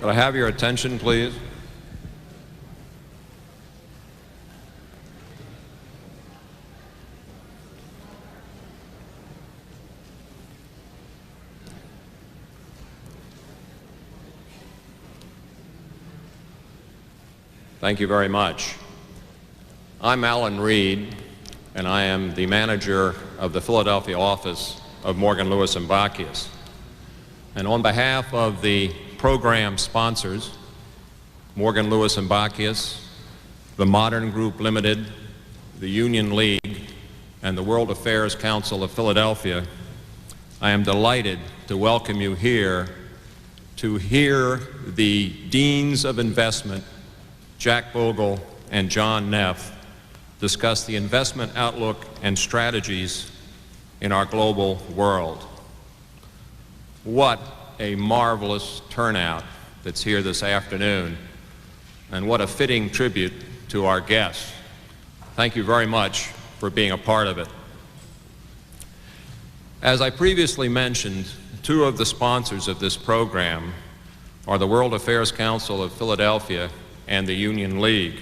Could I have your attention, please? Thank you very much. I'm Alan Reed, and I am the manager of the Philadelphia office of Morgan, Lewis & Bockius. And on behalf of the program sponsors, Morgan, Lewis & Bockius, the Modern Group Limited, the Union League, and the World Affairs Council of Philadelphia, I am delighted to welcome you here to hear the Deans of Investment, Jack Bogle and John Neff, discuss the investment outlook and strategies in our global world. What a marvelous turnout that's here this afternoon, and what a fitting tribute to our guests. Thank you very much for being a part of it. As I previously mentioned, two of the sponsors of this program are the World Affairs Council of Philadelphia and the Union League.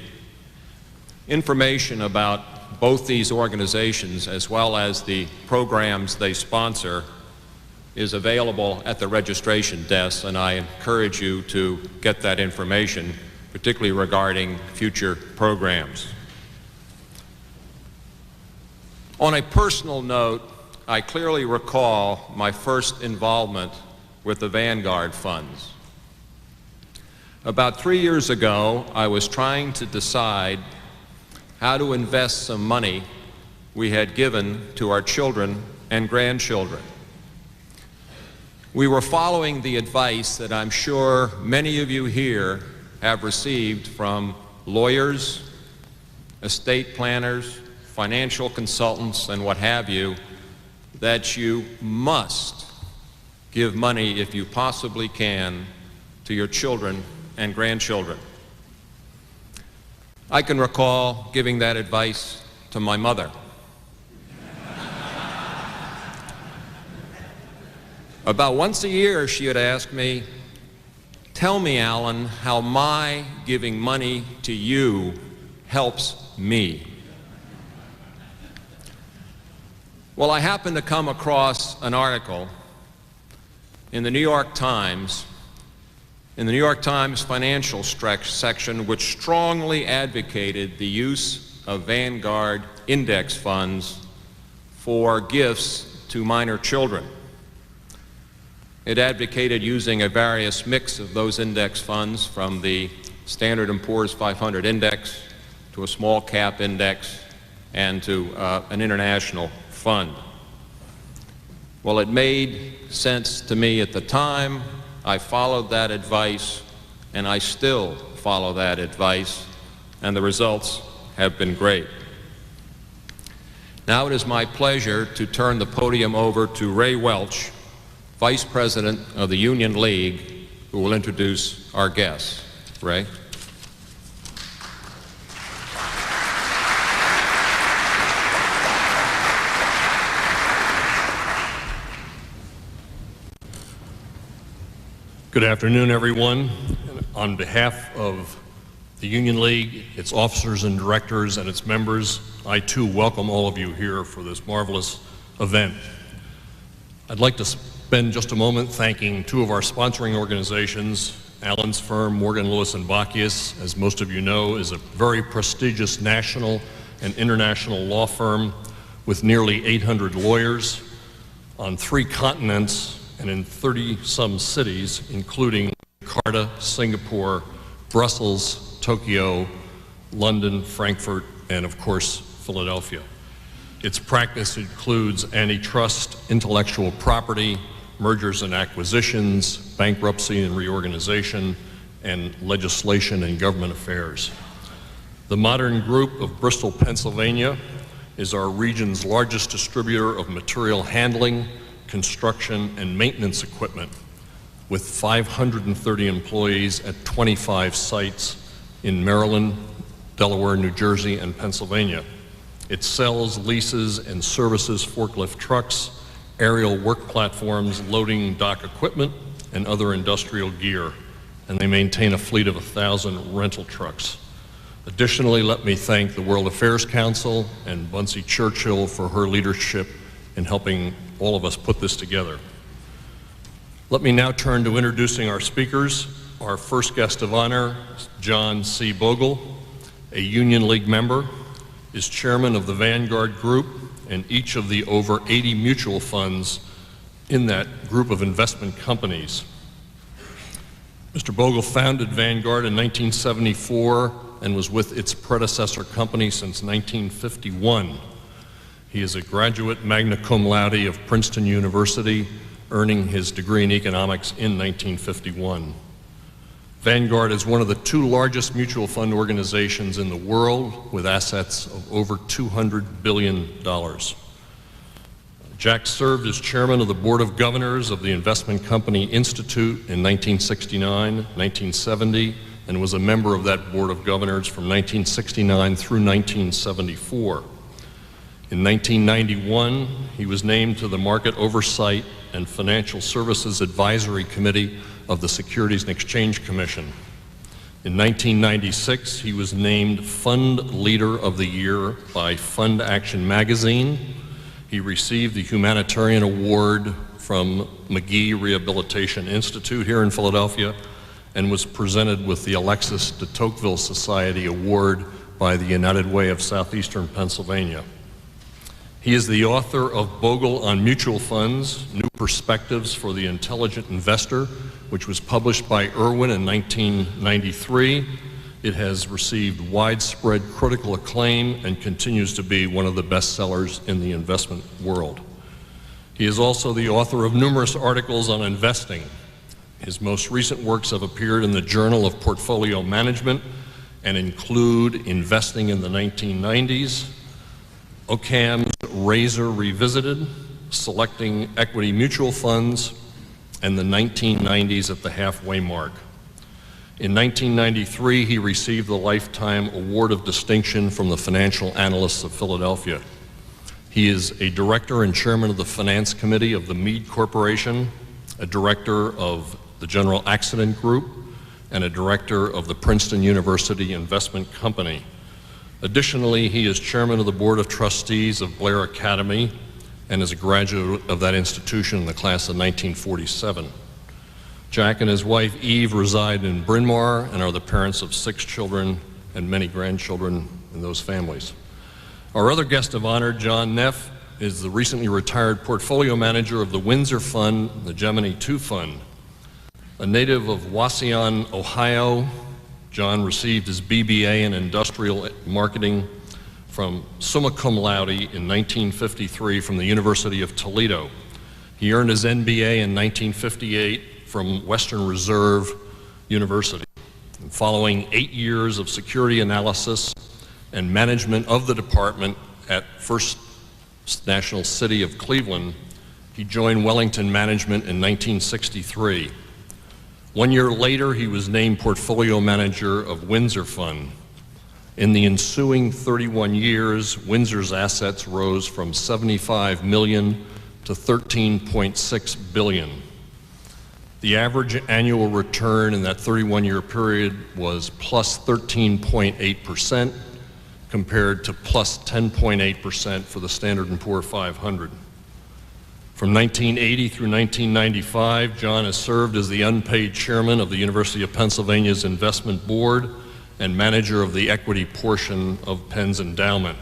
Information about both these organizations, as well as the programs they sponsor, is available at the registration desk, and I encourage you to get that information, particularly regarding future programs. On a personal note, I clearly recall my first involvement with the Vanguard funds. About 3 years ago, I was trying to decide how to invest some money we had given to our children and grandchildren. We were following the advice that I'm sure many of you here have received from lawyers, estate planners, financial consultants, and what have you, that you must give money, if you possibly can, to your children and grandchildren. I can recall giving that advice to my mother. About once a year, she would ask me, "Tell me, Alan, how my giving money to you helps me." Well, I happened to come across an article in the New York Times, financial section, which strongly advocated the use of Vanguard index funds for gifts to minor children. It advocated using a various mix of those index funds, from the Standard & Poor's 500 index to a small cap index and to an international fund. Well, it made sense to me at the time. I followed that advice, and I still follow that advice, and the results have been great. Now it is my pleasure to turn the podium over to Ray Welch, Vice President of the Union League, who will introduce our guests. Ray? Good afternoon, everyone. On behalf of the Union League, its officers and directors, and its members, I too welcome all of you here for this marvelous event. I'd like to spend just a moment thanking two of our sponsoring organizations. Alan's firm, Morgan, Lewis & Bockius, as most of you know, is a very prestigious national and international law firm with nearly 800 lawyers on 3 continents and in 30-some cities, including Jakarta, Singapore, Brussels, Tokyo, London, Frankfurt, and of course, Philadelphia. Its practice includes antitrust, intellectual property, mergers and acquisitions, bankruptcy and reorganization, and legislation and government affairs. The Modern Group of Bristol, Pennsylvania is our region's largest distributor of material handling, construction, and maintenance equipment, with 530 employees at 25 sites in Maryland, Delaware, New Jersey, and Pennsylvania. It sells, leases, and services forklift trucks, aerial work platforms, loading dock equipment, and other industrial gear, and they maintain a fleet of 1,000 rental trucks. Additionally, let me thank the World Affairs Council and Bunsey Churchill for her leadership in helping all of us put this together. Let me now turn to introducing our speakers. Our first guest of honor, John C. Bogle, a Union League member, is chairman of the Vanguard Group and each of the over 80 mutual funds in that group of investment companies. Mr. Bogle founded Vanguard in 1974 and was with its predecessor company since 1951. He is a graduate magna cum laude of Princeton University, earning his degree in economics in 1951. Vanguard is one of the two largest mutual fund organizations in the world with assets of over $200 billion. Jack served as chairman of the Board of Governors of the Investment Company Institute in 1969, 1970, and was a member of that Board of Governors from 1969 through 1974. In 1991, he was named to the Market Oversight and Financial Services Advisory Committee of the Securities and Exchange Commission. In 1996, he was named Fund Leader of the Year by Fund Action Magazine. He received the Humanitarian Award from McGee Rehabilitation Institute here in Philadelphia and was presented with the Alexis de Tocqueville Society Award by the United Way of Southeastern Pennsylvania. He is the author of Bogle on Mutual Funds, New Perspectives for the Intelligent Investor, which was published by Irwin in 1993. It has received widespread critical acclaim and continues to be one of the best sellers in the investment world. He is also the author of numerous articles on investing. His most recent works have appeared in the Journal of Portfolio Management and include Investing in the 1990s, Occam's Razor Revisited, Selecting Equity Mutual Funds, and the 1990s at the halfway mark. In 1993, he received the Lifetime Award of Distinction from the Financial Analysts of Philadelphia. He is a director and chairman of the Finance Committee of the Mead Corporation, a director of the General Accident Group, and a director of the Princeton University Investment Company. Additionally, he is chairman of the Board of Trustees of Blair Academy and is a graduate of that institution in the class of 1947. Jack and his wife Eve reside in Bryn Mawr and are the parents of 6 children and many grandchildren in those families. Our other guest of honor, John Neff, is the recently retired portfolio manager of the Windsor Fund, the Gemini II Fund. A native of Wauseon, Ohio, John received his BBA in Industrial Marketing from summa cum laude in 1953 from the University of Toledo. He earned his MBA in 1958 from Western Reserve University. And following 8 years of security analysis and management of the department at First National City of Cleveland, he joined Wellington Management in 1963. 1 year later, he was named portfolio manager of Windsor Fund. In the ensuing 31 years, Windsor's assets rose from $75 million to $13.6 billion. The average annual return in that 31-year period was plus 13.8% compared to plus 10.8% for the Standard & Poor 500. From 1980 through 1995, John has served as the unpaid chairman of the University of Pennsylvania's Investment Board and manager of the equity portion of Penn's endowment.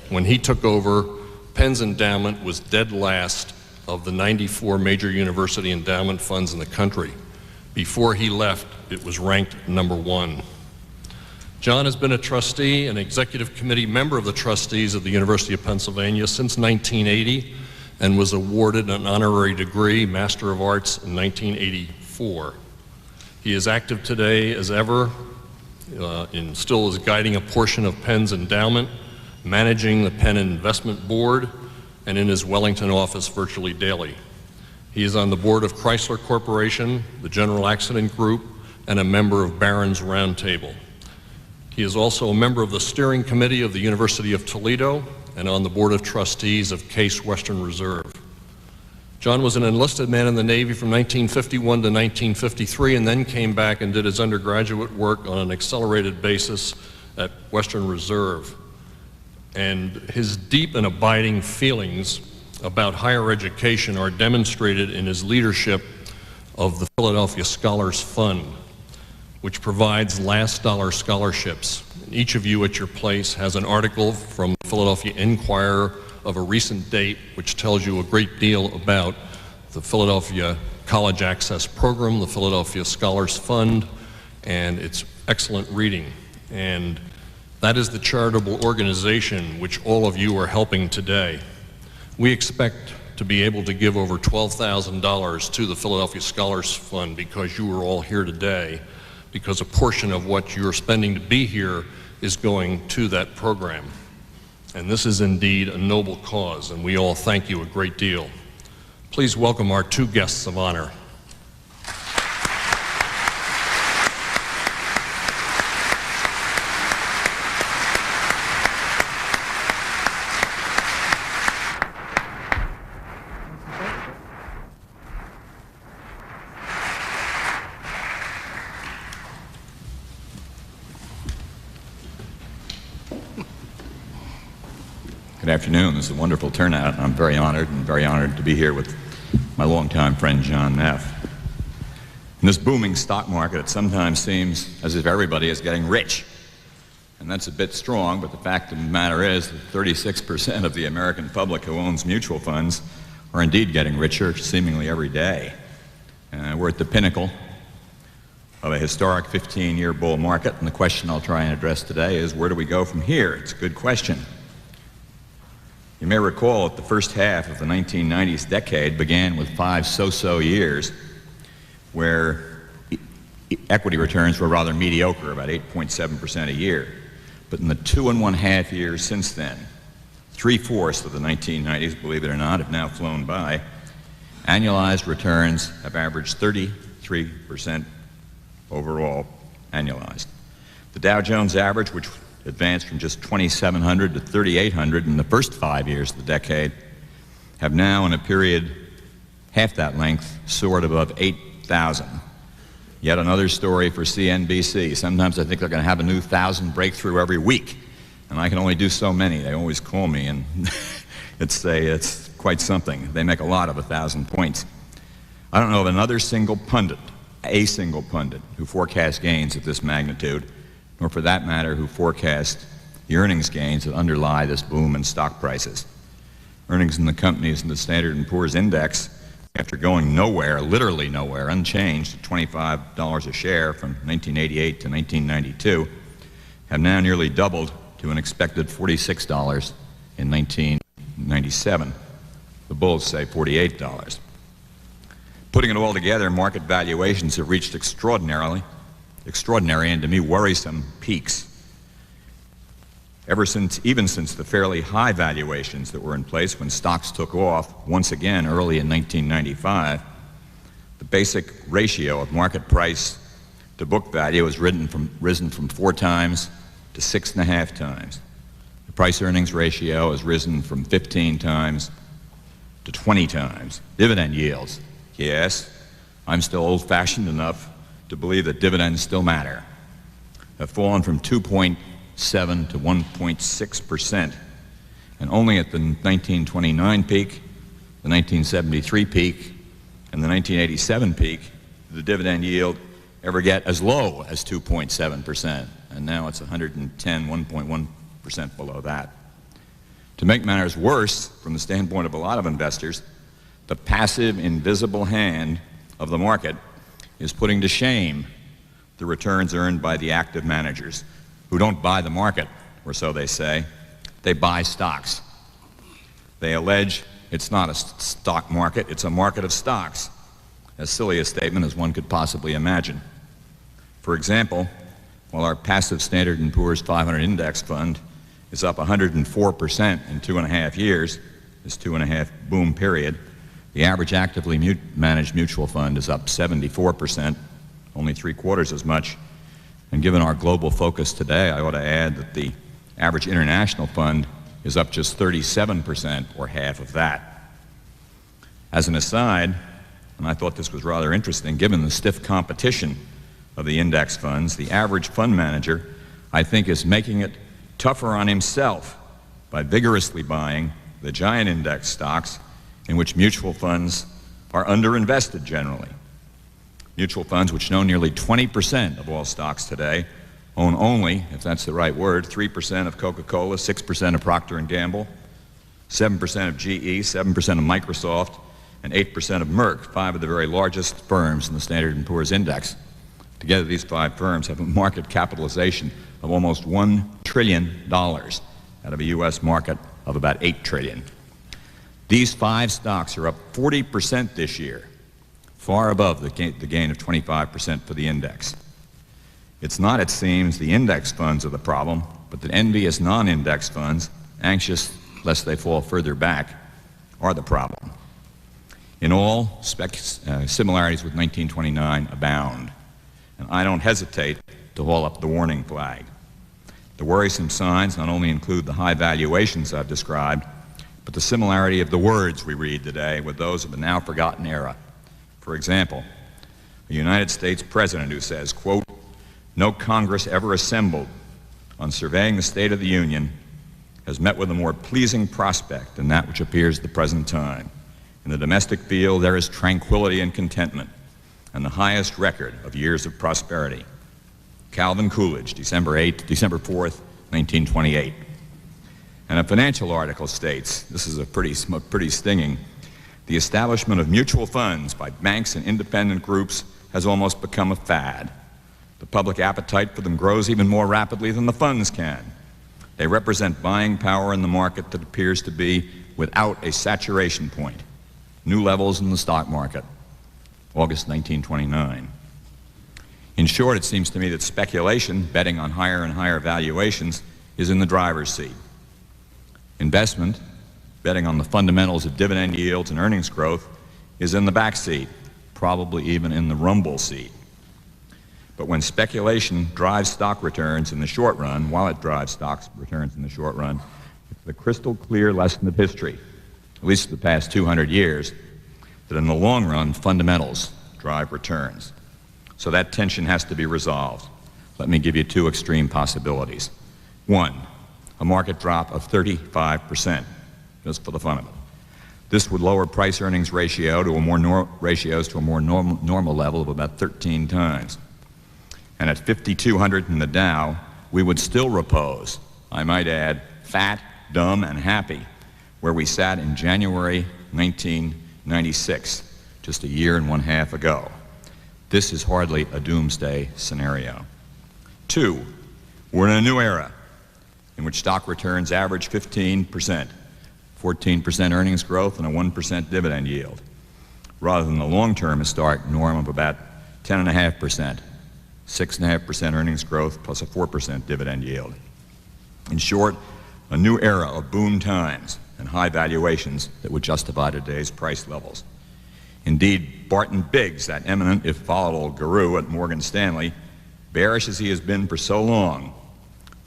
When he took over, Penn's endowment was dead last of the 94 major university endowment funds in the country. Before he left, it was ranked number 1. John has been a trustee and executive committee member of the trustees of the University of Pennsylvania since 1980 and was awarded an honorary degree, Master of Arts, in 1984. He is active today as ever and still is guiding a portion of Penn's endowment, managing the Penn Investment Board, and in his Wellington office virtually daily. He is on the board of Chrysler Corporation, the General Accident Group, and a member of Barron's Roundtable. He is also a member of the steering committee of the University of Toledo and on the board of trustees of Case Western Reserve. John was an enlisted man in the Navy from 1951 to 1953 and then came back and did his undergraduate work on an accelerated basis at Western Reserve. And his deep and abiding feelings about higher education are demonstrated in his leadership of the Philadelphia Scholars Fund, which provides last dollar scholarships. Each of you at your place has an article from the Philadelphia Inquirer of a recent date which tells you a great deal about the Philadelphia College Access Program, the Philadelphia Scholars Fund, and it's excellent reading. And that is the charitable organization which all of you are helping today. We expect to be able to give over $12,000 to the Philadelphia Scholars Fund because you are all here today, because a portion of what you're spending to be here is going to that program. And this is indeed a noble cause, and we all thank you a great deal. Please welcome our two guests of honor. Good afternoon. This is a wonderful turnout, and I'm very honored to be here with my longtime friend John Neff. In this booming stock market, it sometimes seems as if everybody is getting rich. And that's a bit strong, but the fact of the matter is that 36% of the American public who owns mutual funds are indeed getting richer seemingly every day. We're at the pinnacle of a historic 15-year bull market, and the question I'll try and address today is, where do we go from here? It's a good question. You may recall that the first half of the 1990s decade began with 5 so-so years where equity returns were rather mediocre, about 8.7% a year. But in the 2.5 years since then, 3/4 of the 1990s, believe it or not, have now flown by, annualized returns have averaged 33% overall annualized. The Dow Jones average, which advanced from just 2,700 to 3,800 in the first 5 years of the decade, have now, in a period half that length, soared above 8,000. Yet another story for CNBC. Sometimes I think they're going to have a new 1,000 breakthrough every week, and I can only do so many. They always call me, and it's quite something. They make a lot of 1,000 points. I don't know of another single pundit, who forecasts gains of this magnitude, nor for that matter who forecast the earnings gains that underlie this boom in stock prices. Earnings in the companies in the Standard & Poor's Index, after going nowhere, literally nowhere, unchanged at $25 a share from 1988 to 1992, have now nearly doubled to an expected $46 in 1997. The bulls say $48. Putting it all together, market valuations have reached extraordinary and to me worrisome peaks. Even since the fairly high valuations that were in place when stocks took off once again early in 1995, the basic ratio of market price to book value has risen from 4 times to 6.5 times. The price earnings ratio has risen from 15 times to 20 times. Dividend yields, yes, I'm still old-fashioned enough to believe that dividends still matter, have fallen from 2.7 to 1.6%, and only at the 1929 peak, the 1973 peak, and the 1987 peak did the dividend yield ever get as low as 2.7%, and now it's 1.1% below that. To make matters worse, from the standpoint of a lot of investors, the passive, invisible hand of the market is putting to shame the returns earned by the active managers, who don't buy the market, or so they say. They buy stocks. They allege it's not a stock market, it's a market of stocks. As silly a statement as one could possibly imagine. For example, while our passive Standard & Poor's 500 index fund is up 104% in 2.5 years, this 2.5 boom period, the average actively managed mutual fund is up 74%, only 3/4 as much. And given our global focus today, I ought to add that the average international fund is up just 37%, or half of that. As an aside, and I thought this was rather interesting, given the stiff competition of the index funds, the average fund manager, I think, is making it tougher on himself by vigorously buying the giant index stocks in which mutual funds are underinvested generally. Mutual funds, which own nearly 20% of all stocks today, own only, if that's the right word, 3% of Coca-Cola, 6% of Procter & Gamble, 7% of GE, 7% of Microsoft, and 8% of Merck, 5 of the very largest firms in the Standard & Poor's Index. Together, these 5 firms have a market capitalization of almost $1 trillion out of a U.S. market of about $8 trillion. These 5 stocks are up 40% this year, far above the gain of 25% for the index. It's not, it seems, the index funds are the problem, but that envious non-index funds, anxious lest they fall further back, are the problem. In all, similarities with 1929 abound, and I don't hesitate to haul up the warning flag. The worrisome signs not only include the high valuations I've described, but the similarity of the words we read today with those of the now forgotten era. For example, a United States president who says, quote, "No Congress ever assembled on surveying the state of the Union has met with a more pleasing prospect than that which appears at the present time. In the domestic field, there is tranquility and contentment, and the highest record of years of prosperity." Calvin Coolidge, December 4th, 1928. And a financial article states, this is pretty stinging, "The establishment of mutual funds by banks and independent groups has almost become a fad. The public appetite for them grows even more rapidly than the funds can. They represent buying power in the market that appears to be without a saturation point. New levels in the stock market." August 1929. In short, it seems to me that speculation, betting on higher and higher valuations, is in the driver's seat. Investment, betting on the fundamentals of dividend yields and earnings growth, is in the back seat, probably even in the rumble seat. But when speculation drives stock returns in the short run, while it drives stock returns in the short run, it's the crystal clear lesson of history, at least the past 200 years, that in the long run, fundamentals drive returns. So that tension has to be resolved. Let me give you 2 extreme possibilities. 1, a market drop of 35%, just for the fun of it. This would lower price-earnings ratio to a more normal level of about 13 times. And at 5,200 in the Dow, we would still repose, I might add, fat, dumb, and happy, where we sat in January 1996, just a year and 1/2 ago. This is hardly a doomsday scenario. 2, we're in a new era in which stock returns average 15%, 14% earnings growth, and a 1% dividend yield, rather than the long-term historic norm of about 10.5%, 6.5% earnings growth plus a 4% dividend yield. In short, a new era of boom times and high valuations that would justify today's price levels. Indeed, Barton Biggs, that eminent if volatile guru at Morgan Stanley, bearish as he has been for so long,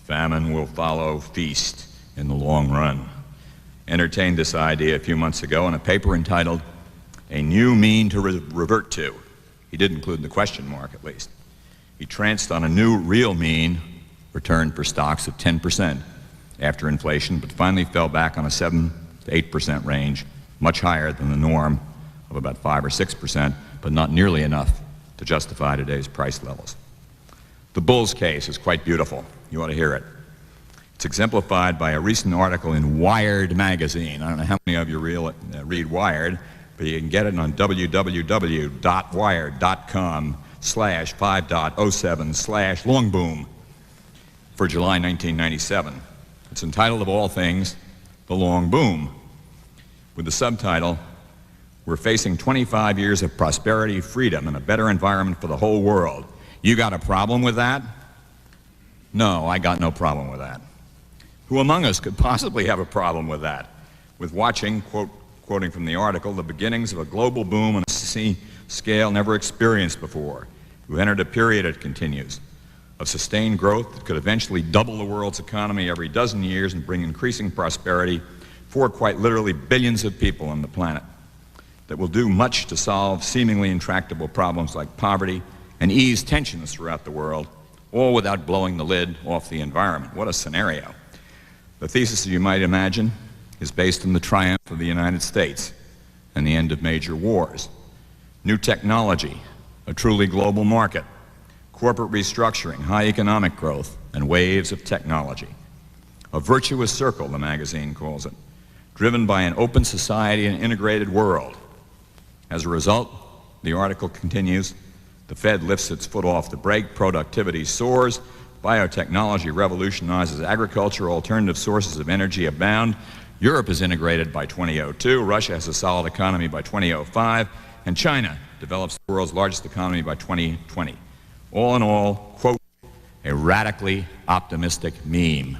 famine will follow feast in the long run, entertained this idea a few months ago in a paper entitled "A New Mean to Revert To." He did include the question mark, at least. He tranced on a new real mean return for stocks of 10% after inflation, but finally fell back on a 7 to 8% range, much higher than the norm of about 5 or 6%, but not nearly enough to justify today's price levels. The bull's case is quite beautiful. You ought to hear it. It's exemplified by a recent article in Wired magazine. I don't know how many of you read Wired, but you can get it on www.wired.com/5.07/longboom for July 1997. It's entitled, of all things, "The Long Boom," with the subtitle, "We're facing 25 years of prosperity, freedom, and a better environment for the whole world. You got a problem with that?" No, I got no problem with that. Who among us could possibly have a problem with that? With watching, quoting from the article, "the beginnings of a global boom on a scale never experienced before. We've entered a period," it continues, "of sustained growth that could eventually double the world's economy every dozen years and bring increasing prosperity for quite literally billions of people on the planet. that will do much to solve seemingly intractable problems like poverty and ease tensions throughout the world, all without blowing the lid off the environment. What a scenario. The thesis, as you might imagine, is based on the triumph of the United States and the end of major wars. New technology, a truly global market, corporate restructuring, high economic growth, and waves of technology. A virtuous circle, the magazine calls it, driven by an open society and integrated world. As a result, the article continues, the Fed lifts its foot off the brake, productivity soars, biotechnology revolutionizes agriculture, alternative sources of energy abound, Europe is integrated by 2002, Russia has a solid economy by 2005, and China develops the world's largest economy by 2020. All in all, quote, a radically optimistic meme.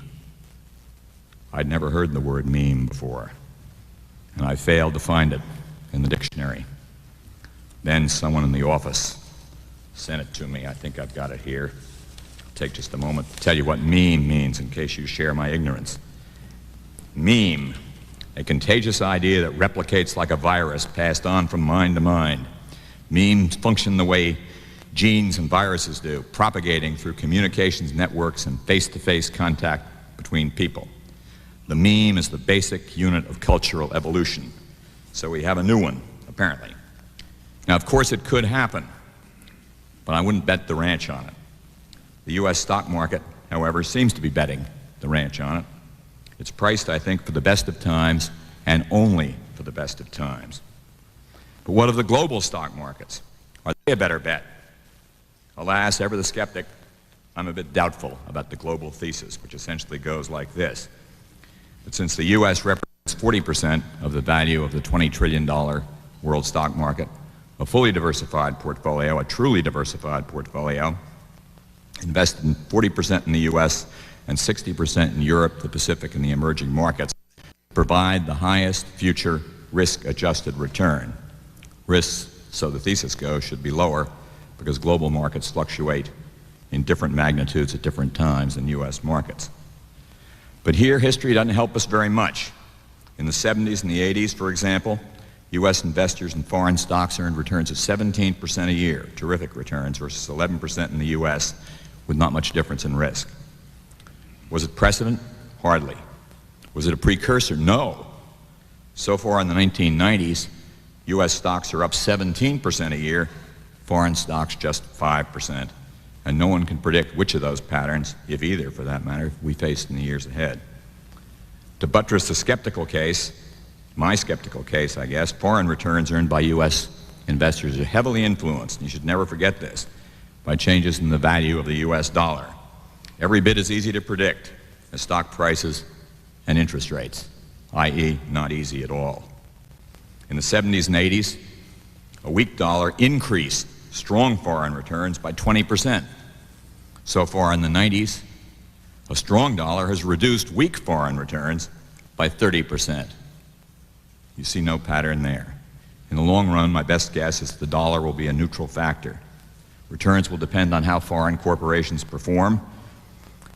I'd never heard the word meme before, and I failed to find it in the dictionary. Then someone in the office sent it to me. I think I've got it here. I'll take just a moment to tell you what meme means in case you share my ignorance. Meme, a contagious idea that replicates like a virus passed on from mind to mind. Memes function the way genes and viruses do, propagating through communications networks and face-to-face contact between people. The meme is the basic unit of cultural evolution. So we have a new one, apparently. Now, of course, it could happen, but I wouldn't bet the ranch on it. The U.S. stock market, however, seems to be betting the ranch on it. It's priced, I think, for the best of times and only for the best of times. But what of the global stock markets? Are they a better bet? Alas, ever the skeptic, I'm a bit doubtful about the global thesis, which essentially goes like this. That since the U.S. represents 40% of the value of the $20 trillion world stock market, a fully diversified portfolio, a truly diversified portfolio, invested in 40% in the U.S. and 60% in Europe, the Pacific, and the emerging markets, provide the highest future risk-adjusted return. Risks, so the thesis goes, should be lower because global markets fluctuate in different magnitudes at different times than U.S. markets. But here, history doesn't help us very much. In the 70s and the 80s, for example, U.S. investors in foreign stocks earned returns of 17% a year, terrific returns, versus 11% in the U.S., with not much difference in risk. Was it precedent? Hardly. Was it a precursor? No. So far in the 1990s, U.S. stocks are up 17% a year, foreign stocks just 5%. And no one can predict which of those patterns, if either for that matter, we face in the years ahead. To buttress the skeptical case, my skeptical case, I guess, foreign returns earned by U.S. investors are heavily influenced, and you should never forget this, by changes in the value of the U.S. dollar. Every bit as easy to predict as stock prices and interest rates, i.e., not easy at all. In the 70s and 80s, a weak dollar increased strong foreign returns by 20%. So far in the 90s, a strong dollar has reduced weak foreign returns by 30%. You see no pattern there. In the long run, my best guess is the dollar will be a neutral factor. Returns will depend on how foreign corporations perform,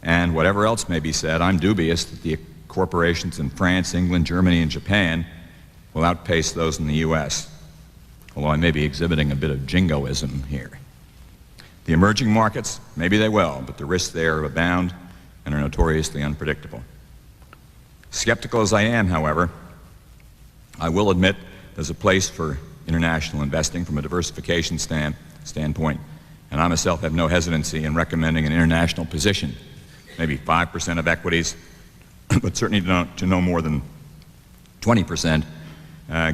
and whatever else may be said, I'm dubious that the corporations in France, England, Germany, and Japan will outpace those in the U.S., although I may be exhibiting a bit of jingoism here. The emerging markets, maybe they will, but the risks there abound and are notoriously unpredictable. Skeptical as I am, however, I will admit there's a place for international investing from a diversification standpoint, and I myself have no hesitancy in recommending an international position, maybe 5% of equities, but certainly to no more than 20%,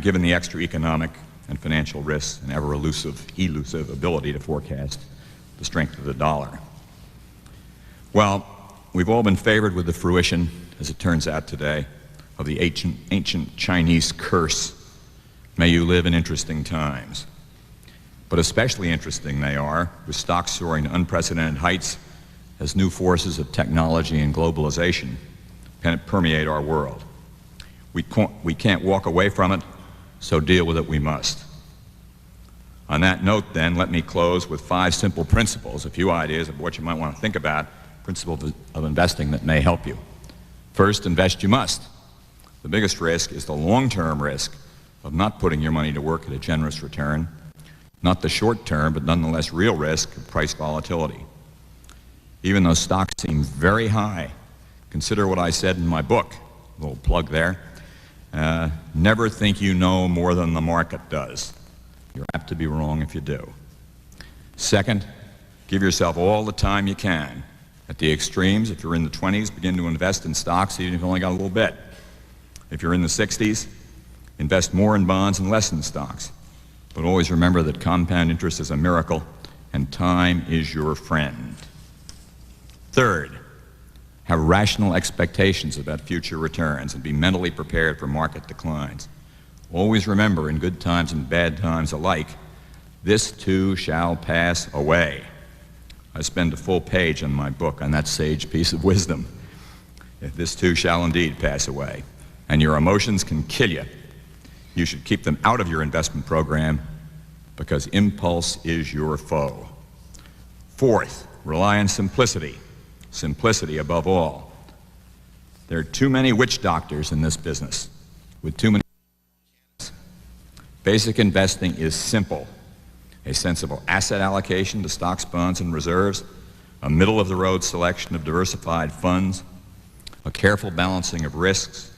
given the extra economic and financial risks and ever elusive ability to forecast the strength of the dollar. Well, we've all been favored with the fruition, as it turns out today, of the ancient Chinese curse, may you live in interesting times. But especially interesting they are, with stocks soaring to unprecedented heights as new forces of technology and globalization permeate our world. We can't walk away from it, so deal with it we must. On that note, then, let me close with 5 simple principles, a few ideas of what you might want to think about, principles of investing that may help you. First, invest you must. The biggest risk is the long-term risk of not putting your money to work at a generous return, not the short term, but nonetheless real risk of price volatility. Even though stocks seem very high, consider what I said in my book, a little plug there. Never think you know more than the market does. You're apt to be wrong if you do. Second, give yourself all the time you can. At the extremes, if you're in the 20s, begin to invest in stocks even if you've only got a little bit. If you're in the 60s, invest more in bonds and less in stocks. But always remember that compound interest is a miracle and time is your friend. Third, have rational expectations about future returns and be mentally prepared for market declines. Always remember, in good times and bad times alike, this too shall pass away. I spend a full page in my book on that sage piece of wisdom. If this too shall indeed pass away, and your emotions can kill you, you should keep them out of your investment program because impulse is your foe. Fourth, rely on simplicity. Simplicity above all. There are too many witch doctors in this business with too many. Basic investing is simple. A sensible asset allocation to stocks, bonds, and reserves, a middle-of-the-road selection of diversified funds, a careful balancing of risks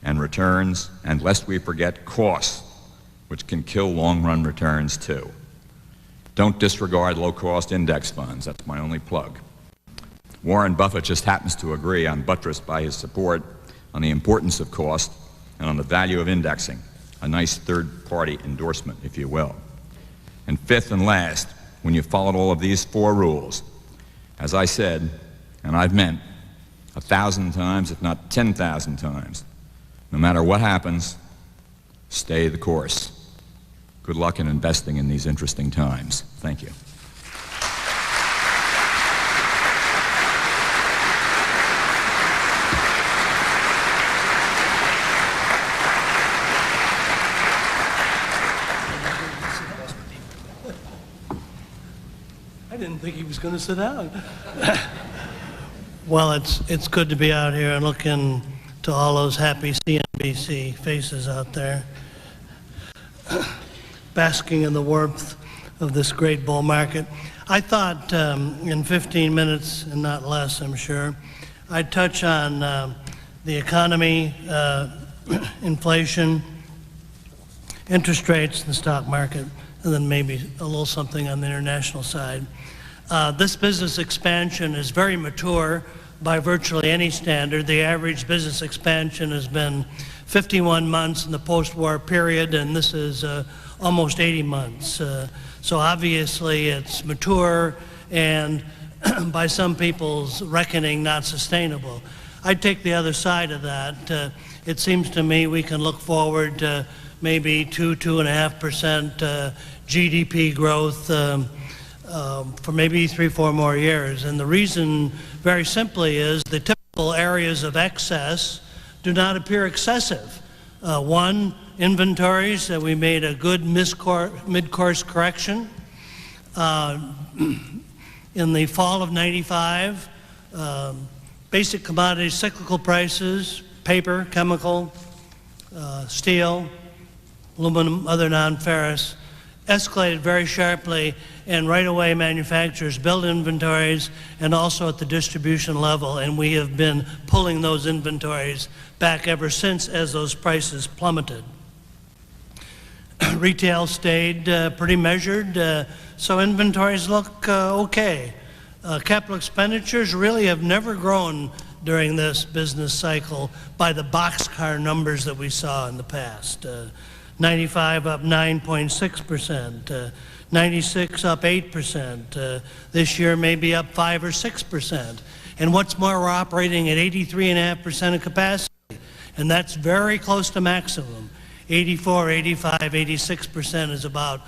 and returns, and lest we forget costs, which can kill long-run returns too. Don't disregard low-cost index funds. That's my only plug. Warren Buffett just happens to agree, I'm buttressed by his support, on the importance of cost and on the value of indexing, a nice third-party endorsement, if you will. And fifth and last, when you've followed all of these four rules, as I said, and I've meant 1,000 times, if not 10,000 times, no matter what happens, stay the course. Good luck in investing in these interesting times. Thank you. I didn't think he was going to sit down. Well, it's good to be out here and looking to all those happy CNBC faces out there, basking in the warmth of this great bull market. I thought in 15 minutes, and not less, I'm sure, I'd touch on the economy, inflation, interest rates, the stock market, and then maybe a little something on the international side. This business expansion is very mature by virtually any standard. The average business expansion has been 51 months in the post-war period, and this is almost 80 months. So obviously it's mature and by some people's reckoning not sustainable. I'd take the other side of that. It seems to me we can look forward to maybe 2.5% GDP growth for maybe 3-4 more years. And the reason, very simply, is the typical areas of excess do not appear excessive. One, inventories, we made a good mid-course correction. In the fall of '95, basic commodities, cyclical prices, paper, chemical, steel, aluminum, other non-ferrous, escalated very sharply, and right away manufacturers built inventories and also at the distribution level, and we have been pulling those inventories back ever since as those prices plummeted. Retail stayed pretty measured, so inventories look okay. Capital expenditures really have never grown during this business cycle by the boxcar numbers that we saw in the past. 95 up 9.6%, 96 up 8%, this year maybe up 5 or 6%. And what's more, we're operating at 83.5% of capacity, and that's very close to maximum. 84, 85, 86% is about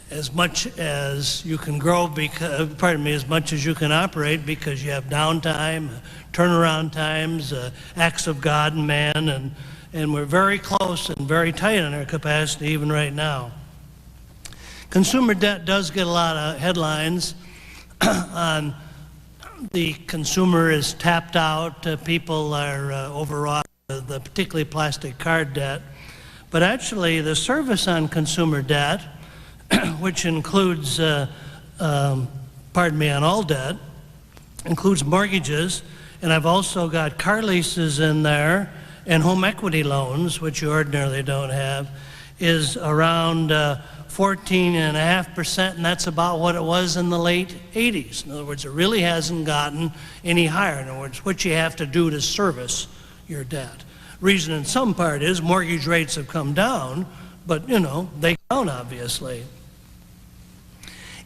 as much as you can grow, because, as much as you can operate, because you have downtime, turnaround times, acts of God and man, and we're very close and very tight on our capacity even right now. Consumer debt does get a lot of headlines on the consumer is tapped out, people are overwrought, particularly plastic card debt. But actually, the service on consumer debt, which includes, on all debt, includes mortgages, and I've also got car leases in there, and home equity loans, which you ordinarily don't have, is around 14.5%, and that's about what it was in the late 80s. In other words, it really hasn't gotten any higher. In other words, what you have to do to service your debt. Reason in some part is mortgage rates have come down, but they count obviously.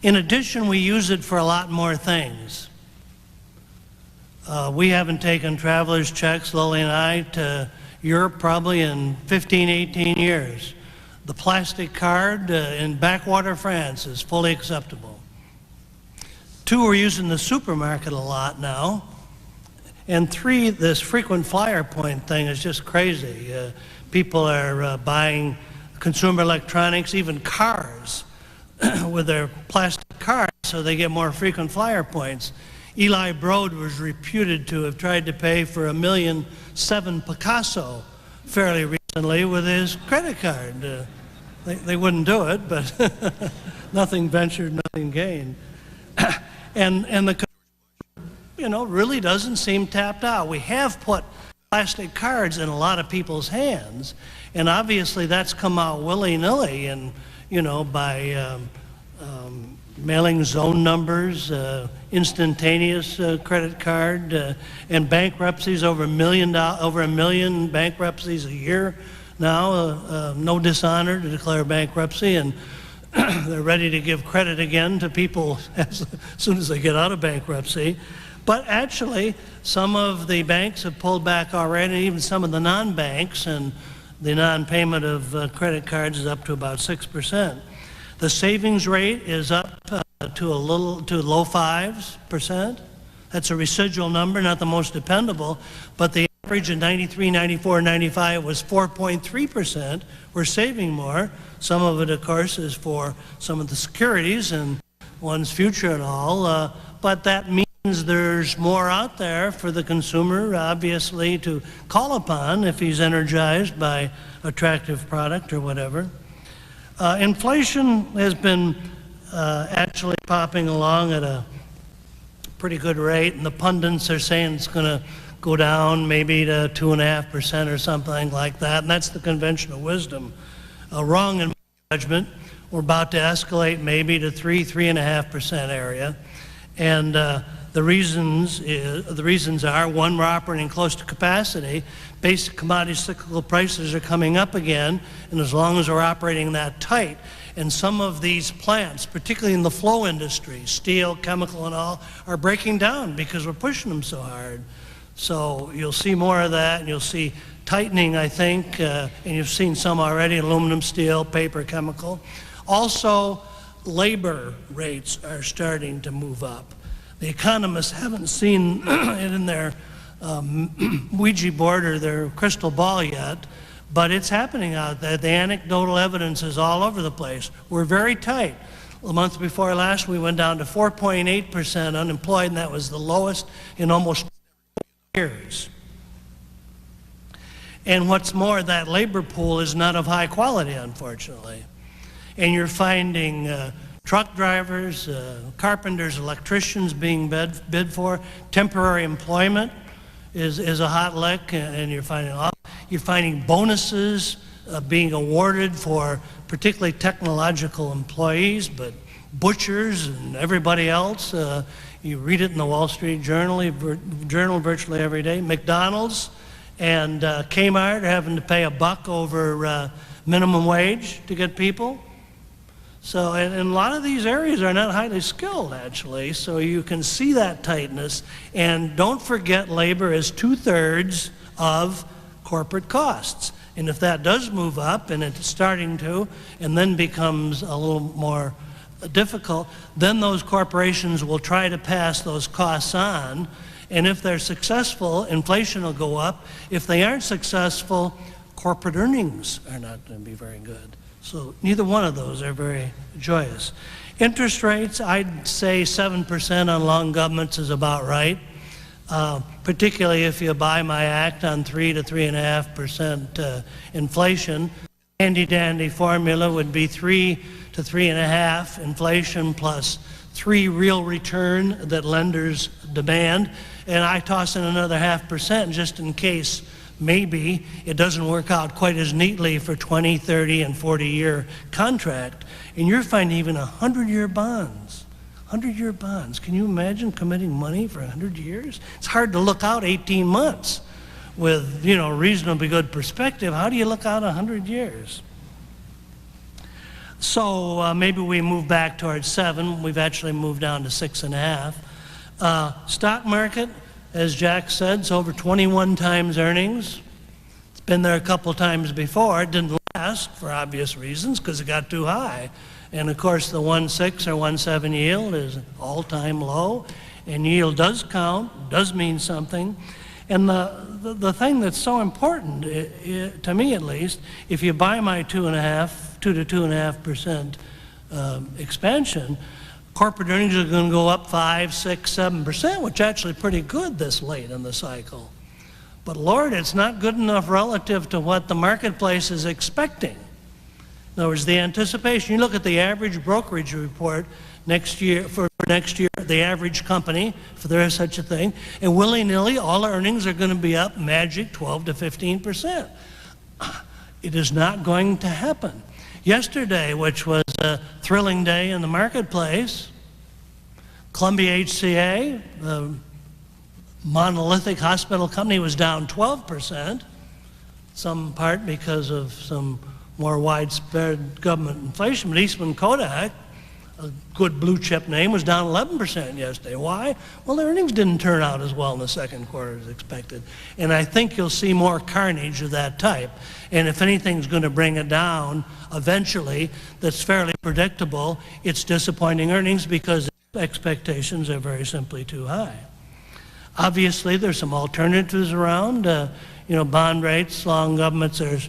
In addition, we use it for a lot more things. We haven't taken traveler's checks, Lily and I, to Europe probably in 15, 18 years. The plastic card in backwater France is fully acceptable. 2, we're using the supermarket a lot now. And 3, this frequent flyer point thing is just crazy. People are buying consumer electronics, even cars, with their plastic cards so they get more frequent flyer points. Eli Broad was reputed to have tried to pay for $1.7 million Picasso fairly recently with his credit card. They wouldn't do it, but nothing ventured, nothing gained. and the really doesn't seem tapped out. We have put plastic cards in a lot of people's hands, and obviously that's come out willy-nilly, and by mailing zone numbers, instantaneous credit card, and bankruptcies, over a million bankruptcies a year now. No dishonor to declare bankruptcy, and they're ready to give credit again to people as soon as they get out of bankruptcy. But actually, some of the banks have pulled back already, and even some of the non-banks, and the non-payment of credit cards is up to about 6%. The savings rate is up to low 5%. That's a residual number, not the most dependable, but the average in 93, 94, 95 was 4.3%. We're saving more. Some of it, of course, is for some of the securities and one's future and all, but that means there's more out there for the consumer, obviously, to call upon if he's energized by attractive product or whatever. Inflation has been actually popping along at a pretty good rate, and the pundits are saying it's going to go down maybe to 2.5% or something like that, and that's the conventional wisdom. Wrong in my judgment. We're about to escalate maybe to 3.5% area, and the reasons are, one, we're operating close to capacity. Basic commodity cyclical prices are coming up again, and as long as we're operating that tight, and some of these plants, particularly in the flow industry, steel, chemical and all, are breaking down because we're pushing them so hard. So you'll see more of that, and you'll see tightening, I think, and you've seen some already, aluminum, steel, paper, chemical. Also, labor rates are starting to move up. The economists haven't seen it in their Ouija board or their crystal ball yet, but it's happening out there. The anecdotal evidence is all over the place. We're very tight. The month before last, we went down to 4.8% unemployed, and that was the lowest in almost years. And what's more, that labor pool is not of high quality, unfortunately. And you're finding truck drivers, carpenters, electricians being bid for. Temporary employment is a hot lick, and you're finding bonuses being awarded for particularly technological employees, but butchers and everybody else. You read it in the Wall Street Journal virtually every day. McDonald's and Kmart are having to pay $1 over minimum wage to get people. So, and a lot of these areas are not highly skilled, actually, so you can see that tightness. And don't forget, labor is 2/3 of corporate costs. And if that does move up, and it's starting to, and then becomes a little more difficult, then those corporations will try to pass those costs on. And if they're successful, inflation will go up. If they aren't successful, corporate earnings are not going to be very good. So neither one of those are very joyous. Interest rates, I'd say 7% on long governments is about right, particularly if you buy my act on 3 to 3.5% inflation. handy-dandy formula would be 3 to 3.5 inflation plus 3 real return that lenders demand, and I toss in another 0.5% just in case maybe it doesn't work out quite as neatly for 20, 30, and 40-year contract, and you're finding even 100-year bonds. 100-year bonds. Can you imagine committing money for 100 years? It's hard to look out 18 months with, you know, reasonably good perspective. How do you look out 100 years? So maybe we move back towards 7. We've actually moved down to 6.5. Stock market, as Jack said, it's over 21 times earnings. It's been there a couple times before. It didn't last for obvious reasons because it got too high. And of course the 1.6 or 1.7 yield is all-time low, and yield does count, does mean something. And the thing that's so important, to me at least, if you buy my 2 to 2.5% expansion, corporate earnings are going to go up 5, 6, 7%, which is actually pretty good this late in the cycle. But Lord, it's not good enough relative to what the marketplace is expecting. In other words, the anticipation, you look at the average brokerage report next year, for next year, the average company, if there is such a thing, and willy-nilly, all earnings are going to be up magic 12 to 15%. It is not going to happen. Yesterday, which was a thrilling day in the marketplace, Columbia HCA, the monolithic hospital company, was down 12%, some part because of some more widespread government inflation. But Eastman Kodak, a good blue chip name, was down 11% yesterday. Why? Well, their earnings didn't turn out as well in the second quarter as expected. And I think you'll see more carnage of that type. And if anything's going to bring it down eventually, that's fairly predictable, it's disappointing earnings because expectations are very simply too high. Obviously, there's some alternatives around. You know, bond rates, long governments are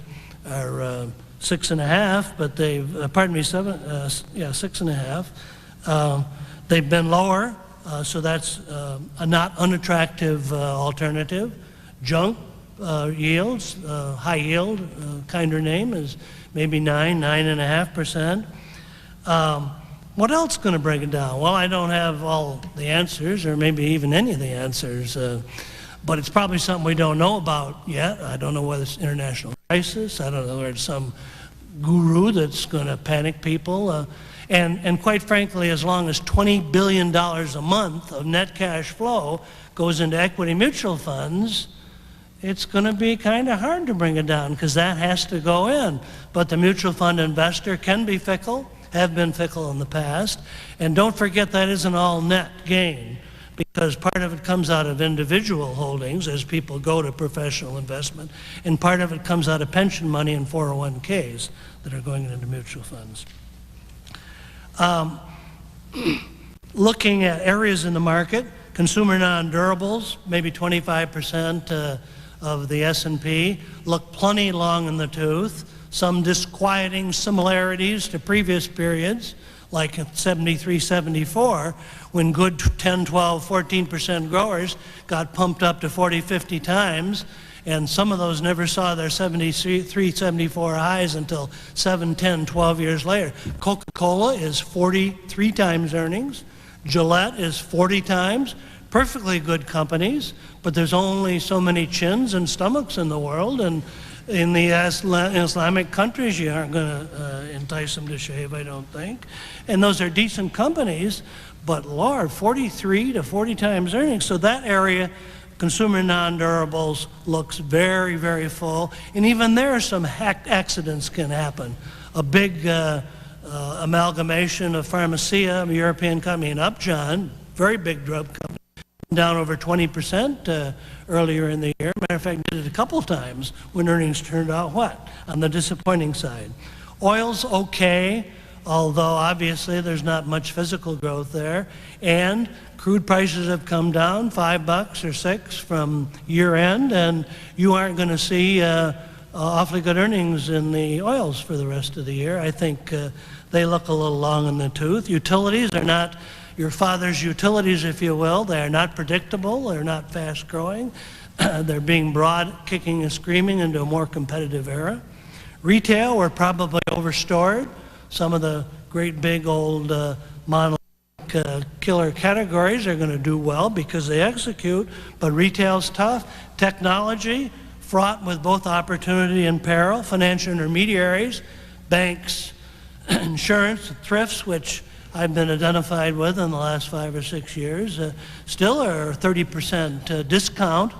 6.5, but they've, 6.5. They've been lower, so that's a not unattractive alternative. Junk yields, high yield, kinder name, is maybe 9.5%. What else is going to bring it down? Well, I don't have all the answers, or maybe even any of the answers, but it's probably something we don't know about yet. I don't know whether it's international crisis. I don't know whether it's some guru that's going to panic people. And quite frankly, as long as $20 billion a month of net cash flow goes into equity mutual funds, it's going to be kind of hard to bring it down because that has to go in. But the mutual fund investor can be fickle, have been fickle in the past. And don't forget that isn't all net gain, because part of it comes out of individual holdings as people go to professional investment, and part of it comes out of pension money and 401ks that are going into mutual funds. Looking at areas in the market, consumer non-durables, maybe 25% of the S&P, look plenty long in the tooth. Some disquieting similarities to previous periods, like in 73, 74, when good 10, 12, 14% growers got pumped up to 40, 50 times, and some of those never saw their 73, 74 highs until 7, 10, 12 years later. Coca-Cola is 43 times earnings. Gillette is 40 times. Perfectly good companies, but there's only so many chins and stomachs in the world, and in the Islamic countries, you aren't going to entice them to shave, I don't think. And those are decent companies, but Lord, 43 to 40 times earnings. So that area, consumer non-durables, looks very, very full. And even there, some accidents can happen. A big amalgamation of Pharmacia, a European company, and Upjohn, very big drug company, down over 20% earlier in the year. Matter of fact, did it a couple times when earnings turned out what? On the disappointing side. Oil's okay, although obviously there's not much physical growth there. And crude prices have come down $5 or $6 from year end, and you aren't going to see awfully good earnings in the oils for the rest of the year. I think they look a little long in the tooth. Utilities are not your father's utilities, if you will. They are not predictable. They're not fast growing. They're being brought kicking and screaming into a more competitive era. Retail, we're probably overstored. Some of the great big old monolithic killer categories are going to do well because they execute, but retail's tough. Technology, fraught with both opportunity and peril. Financial intermediaries, banks, insurance, thrifts, which I've been identified with in the last 5 or 6 years, still are 30% discount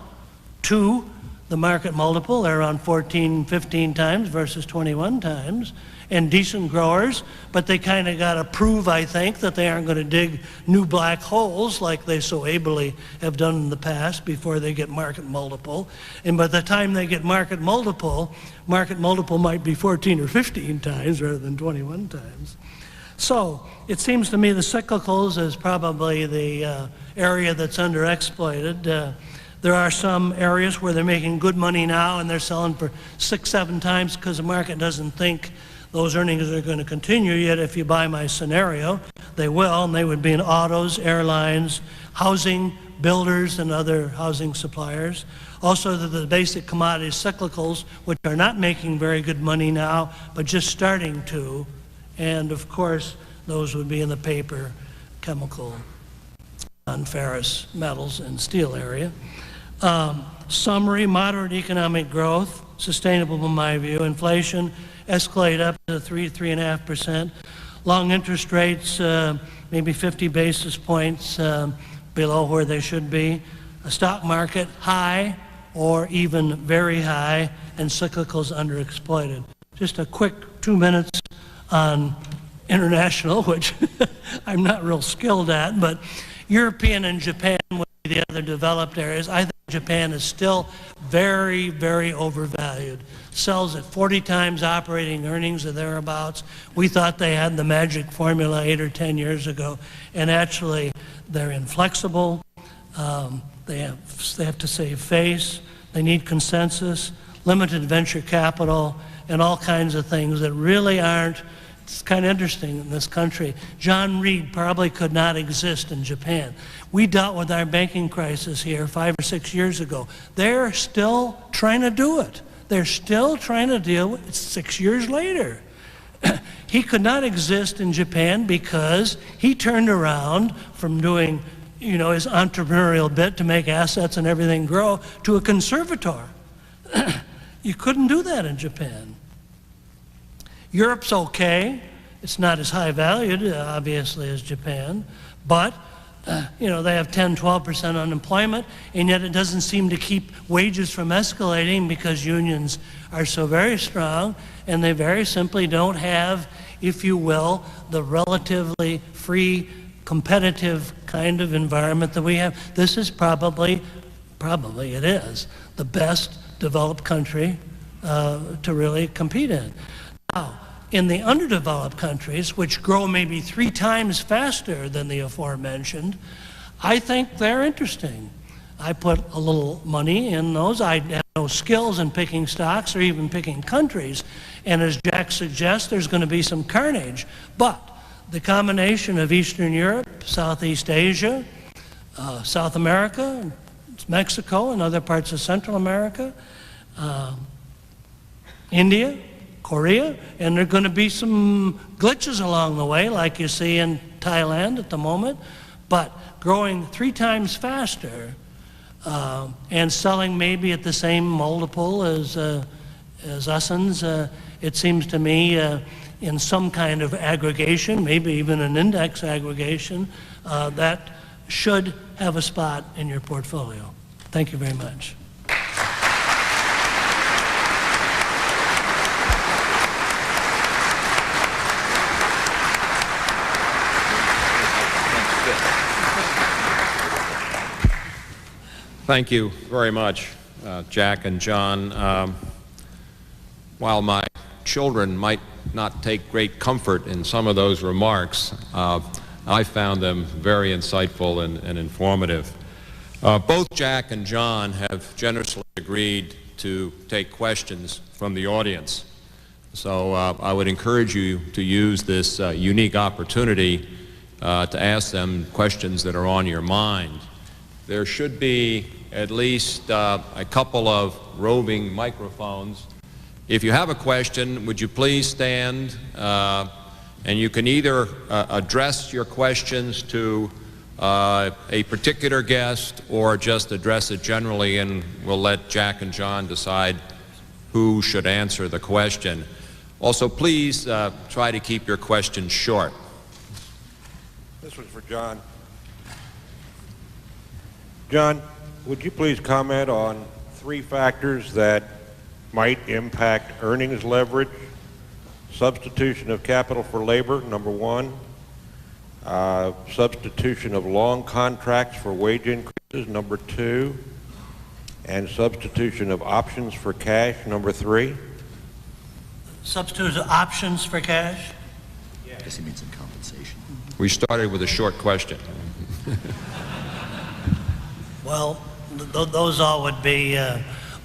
to the market multiple. They're around 14, 15 times versus 21 times. And decent growers, but they kind of got to prove, I think, that they aren't going to dig new black holes like they so ably have done in the past before they get market multiple. And by the time they get market multiple might be 14 or 15 times rather than 21 times. So it seems to me the cyclicals is probably the area that's underexploited. There are some areas where they're making good money now and they're selling for 6, 7 times because the market doesn't think those earnings are going to continue, yet if you buy my scenario, they will, and they would be in autos, airlines, housing, builders, and other housing suppliers. Also, the basic commodity cyclicals, which are not making very good money now, but just starting to. And of course, those would be in the paper, chemical, non-ferrous metals, and steel area. Summary, moderate economic growth, sustainable in my view. Inflation, escalate up to 3.5%. Long interest rates, maybe 50 basis points below where they should be. A stock market high or even very high, and cyclicals underexploited. Just a quick 2 minutes on international, which I'm not real skilled at, but European and Japan would be the other developed areas. I think Japan is still very, very overvalued. Sells at 40 times operating earnings or thereabouts. We thought they had the magic formula 8 or 10 years ago, and actually they're inflexible. They have to save face. They need consensus, limited venture capital, and all kinds of things that really aren't. It's kind of interesting in this country. John Reed probably could not exist in Japan. We dealt with our banking crisis here 5 or 6 years ago. They're still trying to do it. They're still trying to deal with it 6 years later. He could not exist in Japan because he turned around from doing, his entrepreneurial bit to make assets and everything grow to a conservator. You couldn't do that in Japan. Europe's okay. It's not as high valued, obviously, as Japan, but they have 10, 12% unemployment, and yet it doesn't seem to keep wages from escalating because unions are so very strong, and they very simply don't have, if you will, the relatively free, competitive kind of environment that we have. This is probably it is, the best developed country to really compete in. Now, in the underdeveloped countries, which grow maybe 3 times faster than the aforementioned, I think they're interesting. I put a little money in those. I have no skills in picking stocks or even picking countries. And as Jack suggests, there's going to be some carnage. But the combination of Eastern Europe, Southeast Asia, South America, Mexico, and other parts of Central America, India, Korea, and there are going to be some glitches along the way, like you see in Thailand at the moment, but growing 3 times faster and selling maybe at the same multiple as Usins, it seems to me, in some kind of aggregation, maybe even an index aggregation, that should have a spot in your portfolio. Thank you very much. Thank you very much, Jack and John. While my children might not take great comfort in some of those remarks, I found them very insightful and informative. Both Jack and John have generously agreed to take questions from the audience. So I would encourage you to use this unique opportunity to ask them questions that are on your mind. There should be at least a couple of roving microphones If you have a question, would you please stand, and you can either address your questions to a particular guest or just address it generally, and we'll let Jack and John decide who should answer the question. Also, please try to keep your questions short. This one's for John. John, would you please comment on 3 factors that might impact earnings leverage? Substitution of capital for labor, number 1. Substitution of long contracts for wage increases, number 2. And substitution of options for cash, number 3. Substitute options for cash? I guess he means in compensation. We started with a short question. Well, those all would be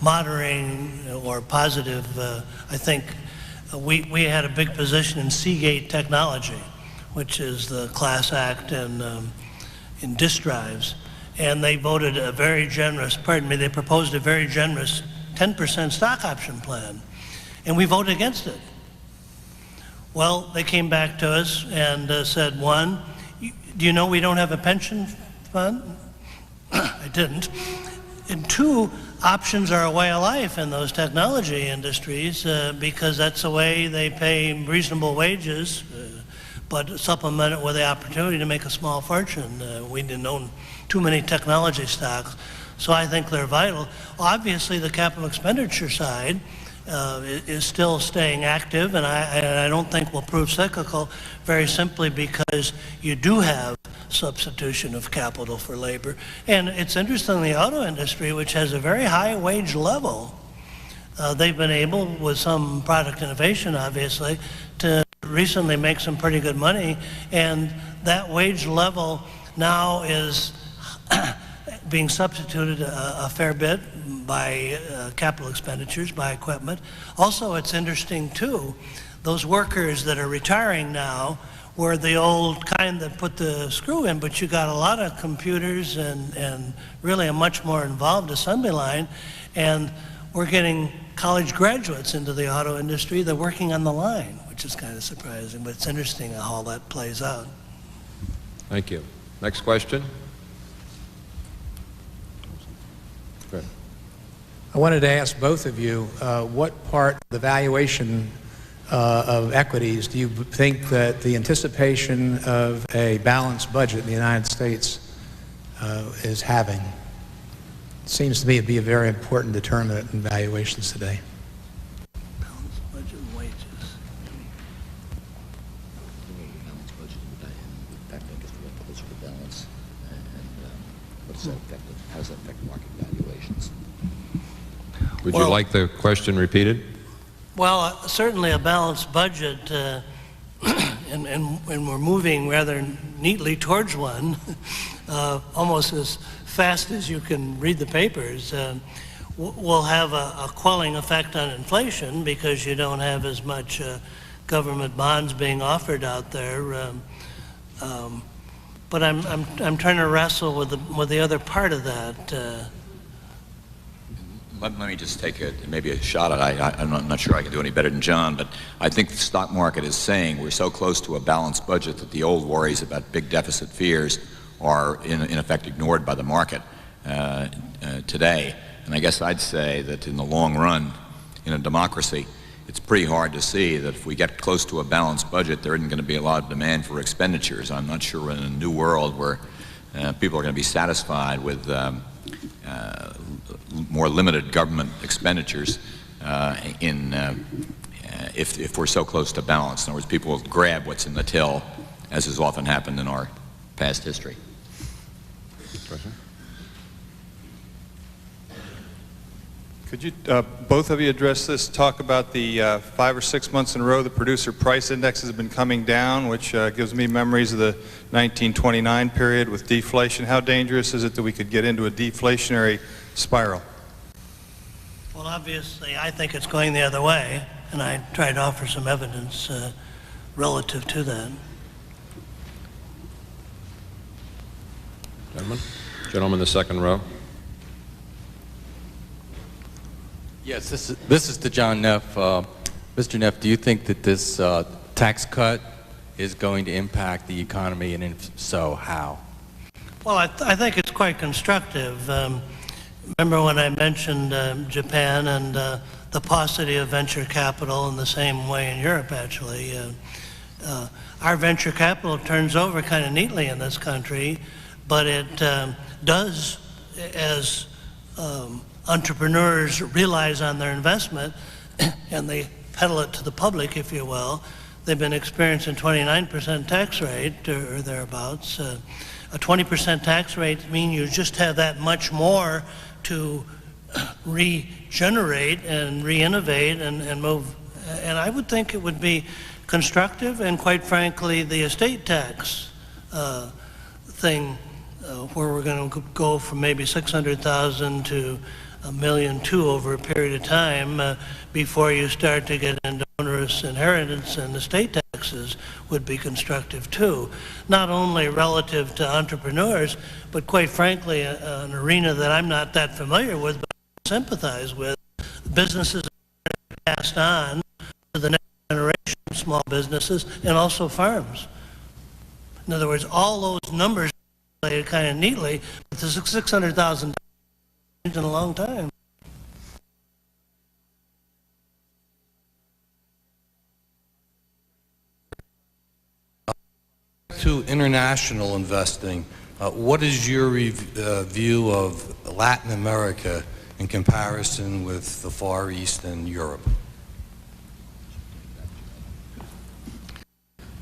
moderating or positive. I think we had a big position in Seagate Technology, which is the class act in disk drives. And they voted a very generous, they proposed a very generous 10% stock option plan. And we voted against it. Well, they came back to us and said, 1, do you know we don't have a pension fund? I didn't. And 2, options are a way of life in those technology industries because that's the way they pay reasonable wages, but supplement it with the opportunity to make a small fortune. We didn't own too many technology stocks, so I think they're vital. Obviously, the capital expenditure side is still staying active, and I don't think will prove cyclical, very simply because you do have substitution of capital for labor. And it's interesting, the auto industry, which has a very high wage level, they've been able, with some product innovation obviously, to recently make some pretty good money, and that wage level now is being substituted a fair bit by capital expenditures, by equipment. Also, it's interesting too, those workers that are retiring now were the old kind that put the screw in, but you got a lot of computers and really a much more involved assembly line, and we're getting college graduates into the auto industry. They're working on the line, which is kind of surprising, but it's interesting how all that plays out. Thank you. Next question. Good. I wanted to ask both of you, what part of the valuation of equities do you think that the anticipation of a balanced budget in the United States is having? It seems to me to be a very important determinant in valuations today. Balanced budget and wages. Balanced budget and that makes it closer to balance. What does that affect? How does that affect market valuations? Would you like the question repeated? Well, certainly a balanced budget, and we're moving rather neatly towards one, almost as fast as you can read the papers, will have a quelling effect on inflation because you don't have as much government bonds being offered out there. But I'm trying to wrestle with the other part of that. Let me just take maybe a shot at it. I'm not sure I can do any better than John, but I think the stock market is saying we're so close to a balanced budget that the old worries about big deficit fears are in effect ignored by the market today. And I guess I'd say that in the long run, in a democracy, it's pretty hard to see that if we get close to a balanced budget, there isn't going to be a lot of demand for expenditures. I'm not sure in a new world where people are going to be satisfied with more limited government expenditures if we're so close to balance. In other words, people will grab what's in the till, as has often happened in our past history. Question? Could you, both of you address this, talk about the 5 or 6 months in a row the producer price indexes have been coming down, which gives me memories of the 1929 period with deflation. How dangerous is it that we could get into a deflationary spiral? Well, obviously, I think it's going the other way, and I tried to offer some evidence relative to that. Gentlemen in the second row. Yes, this is to John Neff. Mr. Neff, do you think that this tax cut is going to impact the economy, and if so, how? Well, I think it's quite constructive. Remember when I mentioned Japan and the paucity of venture capital in the same way in Europe, actually. Our venture capital turns over kind of neatly in this country, but it does, as entrepreneurs realize on their investment, and they peddle it to the public, if you will. They've been experiencing 29% tax rate or thereabouts. A 20% tax rate means you just have that much more to regenerate and re-innovate and move. And I would think it would be constructive, and quite frankly, the estate tax thing, where we're going to go from maybe 600,000 to $1.2 million over a period of time before you start to get into onerous inheritance and estate taxes, would be constructive too. Not only relative to entrepreneurs, but quite frankly, an arena that I'm not that familiar with, but I sympathize with. Businesses are passed on to the next generation, small businesses, and also farms. In other words, all those numbers are related kind of neatly, but the $600,000 in a long time. To international investing, what is your view of Latin America in comparison with the Far East and Europe?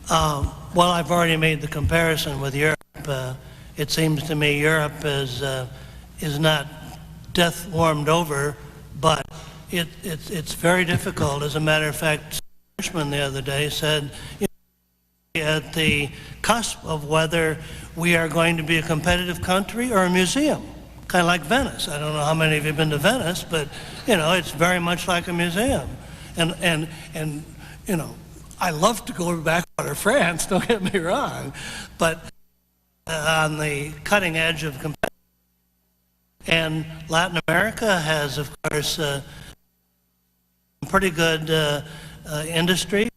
Well, I've already made the comparison with Europe. It seems to me Europe is not death warmed over, but it's very difficult. As a matter of fact, a Frenchman the other day said, at the cusp of whether we are going to be a competitive country or a museum, kind of like Venice. I don't know how many of you have been to Venice, but it's very much like a museum. And I love to go back to France, don't get me wrong, but on the cutting edge of competitive. And Latin America has, of course, pretty good industry,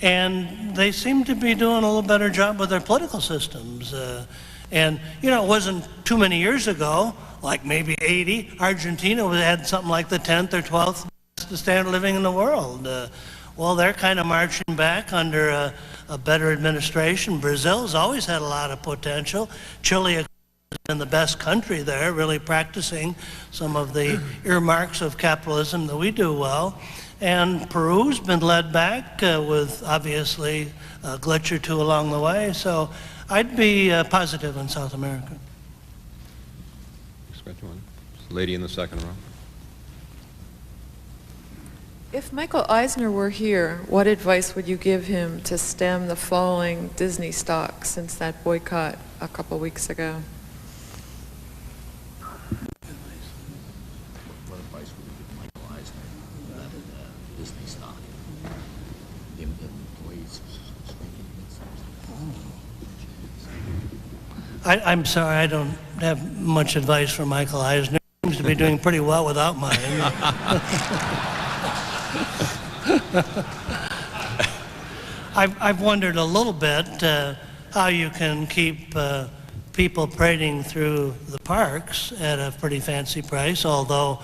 and they seem to be doing a little better job with their political systems. And it wasn't too many years ago, like maybe 80, Argentina had something like the 10th or 12th standard of living in the world. Well, they're kind of marching back under a better administration. Brazil's always had a lot of potential. Chile has been the best country there, really practicing some of the earmarks of capitalism that we do well. And Peru's been led back with, obviously, a glitch or two along the way. So I'd be positive in South America. Lady in the second row. If Michael Eisner were here, what advice would you give him to stem the falling Disney stock since that boycott a couple weeks ago? What advice would you give Michael Eisner about Disney stock? The employees I'm sorry, I don't have much advice for Michael Eisner. He seems to be doing pretty well without mine. I've wondered a little bit how you can keep people parading through the parks at a pretty fancy price, although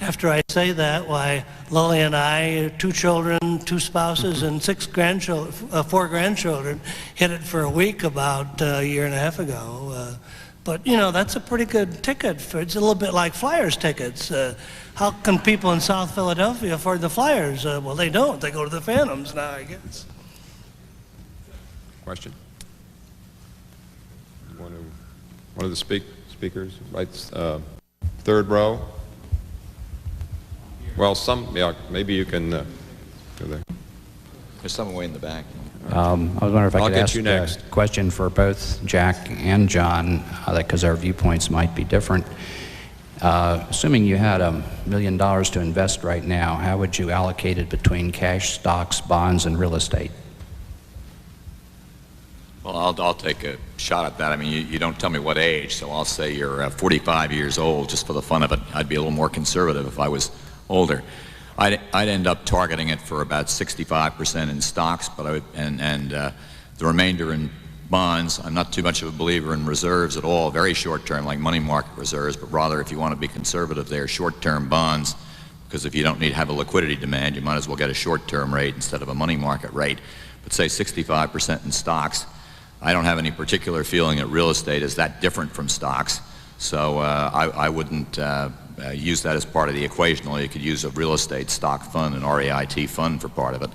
after I say that, why, Lily and I, 2 children, 2 spouses, and 4 grandchildren, hit it for a week about a year and a half ago. But that's a pretty good ticket. It's a little bit like Flyers tickets. How can people in South Philadelphia afford the Flyers? Well, they don't. They go to the Phantoms now, I guess. Question? One of the speakers, right, third row. Well, maybe you can go there. There's someone way in the back. I was wondering if I could ask a question for both Jack and John, because our viewpoints might be different. Assuming you had $1 million to invest right now, how would you allocate it between cash, stocks, bonds, and real estate? Well, I'll take a shot at that. I mean, you don't tell me what age, so I'll say you're 45 years old, just for the fun of it. I'd be a little more conservative if I was older. I'd end up targeting it for about 65% in stocks, but the remainder in bonds. I'm not too much of a believer in reserves at all, very short-term, like money market reserves, but rather, if you want to be conservative, they're short-term bonds, because if you don't have a liquidity demand, you might as well get a short-term rate instead of a money market rate. But say 65% in stocks. I don't have any particular feeling that real estate is that different from stocks, so I wouldn't use that as part of the equation. Only you could use a real estate stock fund, an REIT fund, for part of it.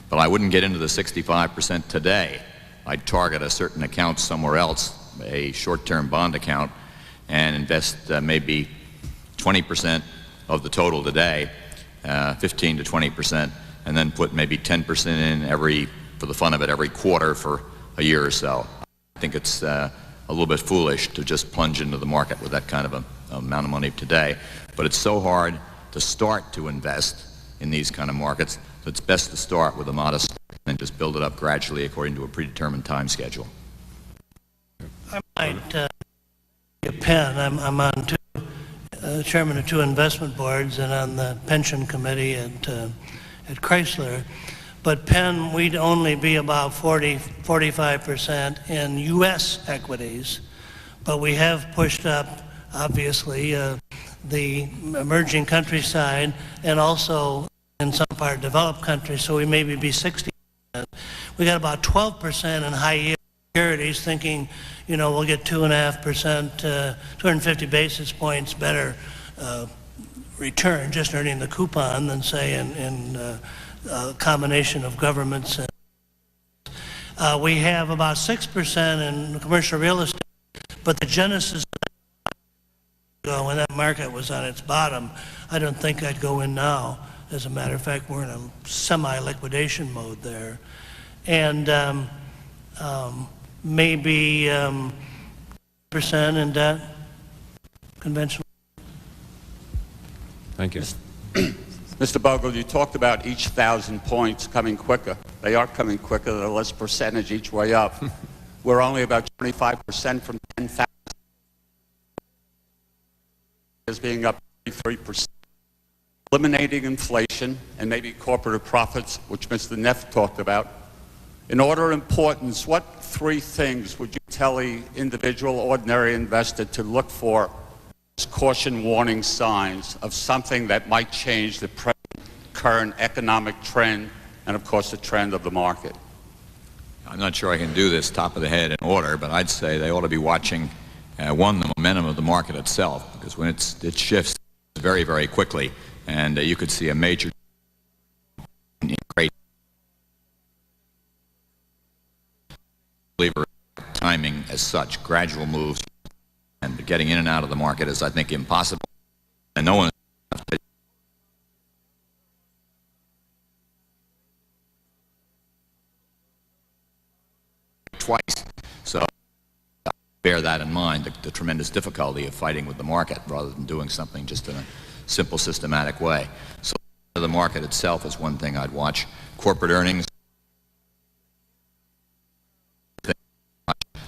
But I wouldn't get into the 65% today. I'd target a certain account somewhere else, a short-term bond account, and invest maybe 20% of the total today, 15 to 20%, and then put maybe 10% in for the fun of it, every quarter for a year or so. I think it's a little bit foolish to just plunge into the market with that kind of a amount of money today. But it's so hard to start to invest in these kind of markets that it's best to start with a modest start and just build it up gradually according to a predetermined time schedule. I might a pen. I'm on chairman of 2 investment boards and on the pension committee at Chrysler. But Penn, we'd only be about 45% in U.S. equities, but we have pushed up, obviously, the emerging countryside and also in some part developed countries, so we maybe be 60%. We got about 12% in high yield securities, thinking, we'll get 2.5%, 250 basis points better return, just earning the coupon, than say in a combination of governments. We have about 6% in commercial real estate, but the genesis when that market was on its bottom, I don't think I'd go in now. As a matter of fact, we're in a semi-liquidation mode there. And maybe percent in debt, conventional. Thank you. Mr. Bogle, you talked about each 1,000 points coming quicker. They are coming quicker. They're less percentage each way up. We're only about 25% from 10,000 as being up 33%. Eliminating inflation and maybe corporate profits, which Mr. Neff talked about. In order of importance, what 3 things would you tell the individual ordinary investor to look for as caution warning signs of something that might change the current economic trend and, of course, the trend of the market? I'm not sure I can do this top of the head in order, but I'd say they ought to be watching, one, the momentum of the market itself, because when it shifts very, very quickly, and you could see a major believer timing as such, gradual moves, and getting in and out of the market is, I think, impossible. And no one twice. So bear that in mind, the tremendous difficulty of fighting with the market rather than doing something just in a simple, systematic way. So the market itself is one thing I'd watch. Corporate earnings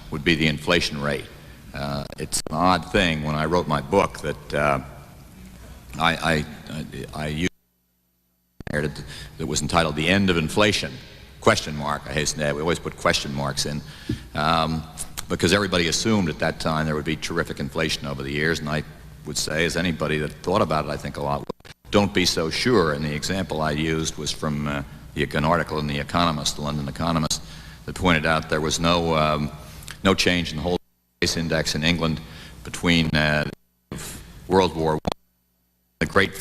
would be the inflation rate. It's an odd thing. When I wrote my book that I used that was entitled "The End of Inflation?" Question mark. I hasten to add, we always put question marks in because everybody assumed at that time there would be terrific inflation over the years, and I would say, as anybody that thought about it, I think a lot, don't be so sure. And the example I used was from an article in The Economist, the London Economist, that pointed out there was no change in the whole price index in England between World War I and the Great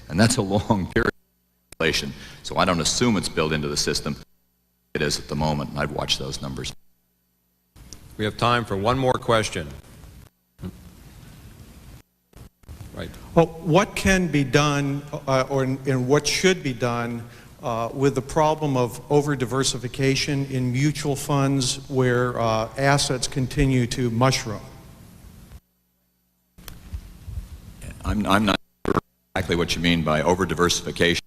and that's a long period of inflation. So I don't assume it's built into the system. It is at the moment, and I'd watch those numbers. We have time for one more question. Right. Well, what can be done, and what should be done with the problem of over-diversification in mutual funds where assets continue to mushroom? I'm not sure exactly what you mean by over-diversification.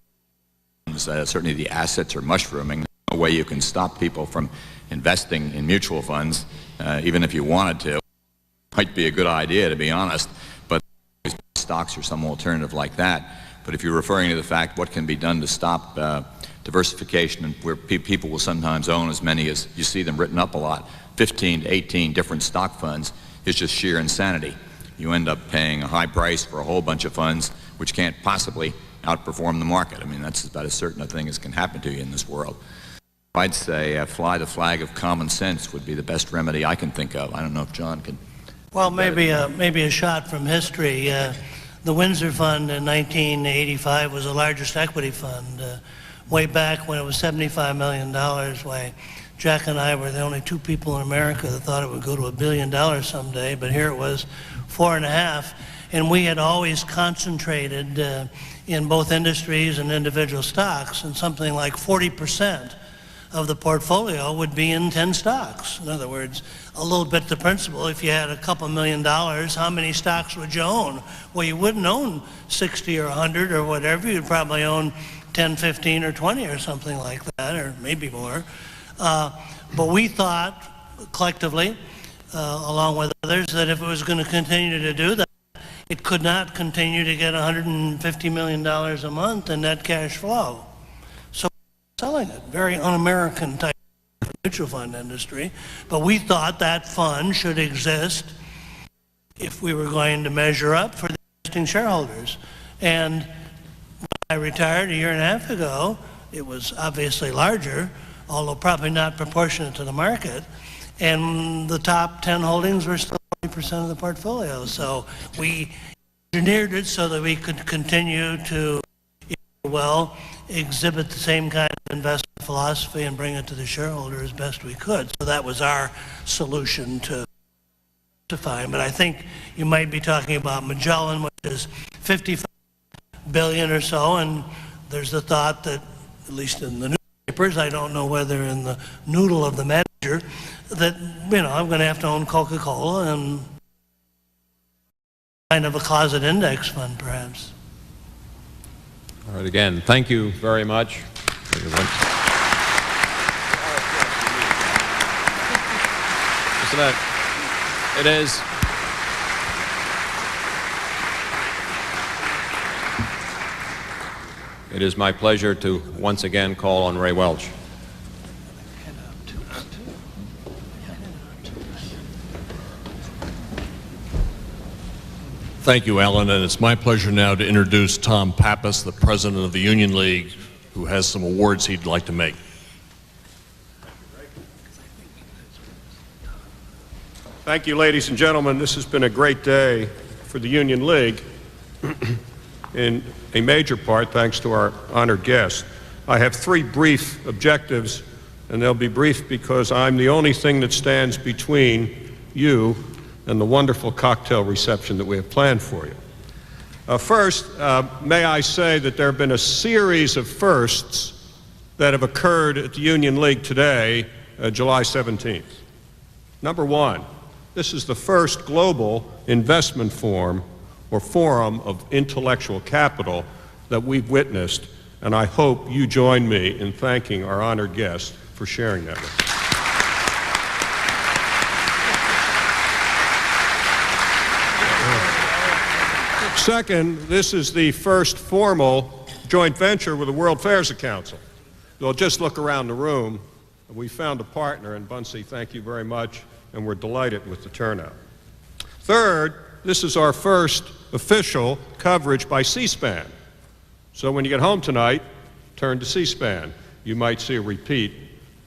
Certainly the assets are mushrooming. no way you can stop people from investing in mutual funds, even if you wanted to. Might be a good idea, to be honest, but stocks or some alternative like that. But if you're referring to the fact what can be done to stop diversification, and where people will sometimes own as many as you see them written up a lot, 15 to 18 different stock funds, is just sheer insanity. You end up paying a high price for a whole bunch of funds which can't possibly outperform the market. I mean, that's about as certain a thing as can happen to you in this world. I'd say fly the flag of common sense would be the best remedy I can think of. I don't know if John can. Well, maybe a shot from history. The Windsor Fund in 1985 was the largest equity fund. Way back when it was $75 million, why Jack and I were the only two people in America that thought it would go to $1 billion someday, but here it was 4.5, and we had always concentrated in both industries and individual stocks, and something like 40% of the portfolio would be in 10 stocks. In other words, a little bit the principle, if you had a couple $1 million, how many stocks would you own? Well, you wouldn't own 60 or 100 or whatever. You'd probably own 10, 15, or 20 or something like that, or maybe more. But we thought collectively, along with others, that if it was going to continue to do that, it could not continue to get $150 million a month in net cash flow. So we're selling it, very un-American type of mutual fund industry. But we thought that fund should exist if we were going to measure up for the existing shareholders. And when I retired a year and a half ago, it was obviously larger, although probably not proportionate to the market. And the top 10 holdings were still 40% of the portfolio. So we engineered it so that we could continue to, well, exhibit the same kind of investment philosophy and bring it to the shareholder as best we could. So that was our solution to find. But I think you might be talking about Magellan, which is 55 billion or so, and there's the thought that, at least in the newspapers, I don't know whether in the noodle of the manager, that, you know, I'm going to have to own Coca-Cola and kind of a closet index fund, perhaps. All right, again, thank you very much. It is my pleasure to once again call on Ray Welch. Thank you, Alan, and it's my pleasure now to introduce Tom Pappas, the president of the Union League, who has some awards he'd like to make. Thank you, ladies and gentlemen. This has been a great day for the Union League, in a major part thanks to our honored guest. I have three brief objectives, and they'll be brief because I'm the only thing that stands between you and the wonderful cocktail reception that we have planned for you. First, may I say that there have been a series of firsts that have occurred at the Union League today, July 17th. Number one, this is the first global investment forum or forum of intellectual capital that we've witnessed, and I hope you join me in thanking our honored guest for sharing that with us. Second, this is the first formal joint venture with the World Fairs Council. You'll just look around the room. We found a partner, and Bunsey, thank you very much, and we're delighted with the turnout. Third, this is our first official coverage by C-SPAN. So when you get home tonight, turn to C-SPAN. You might see a repeat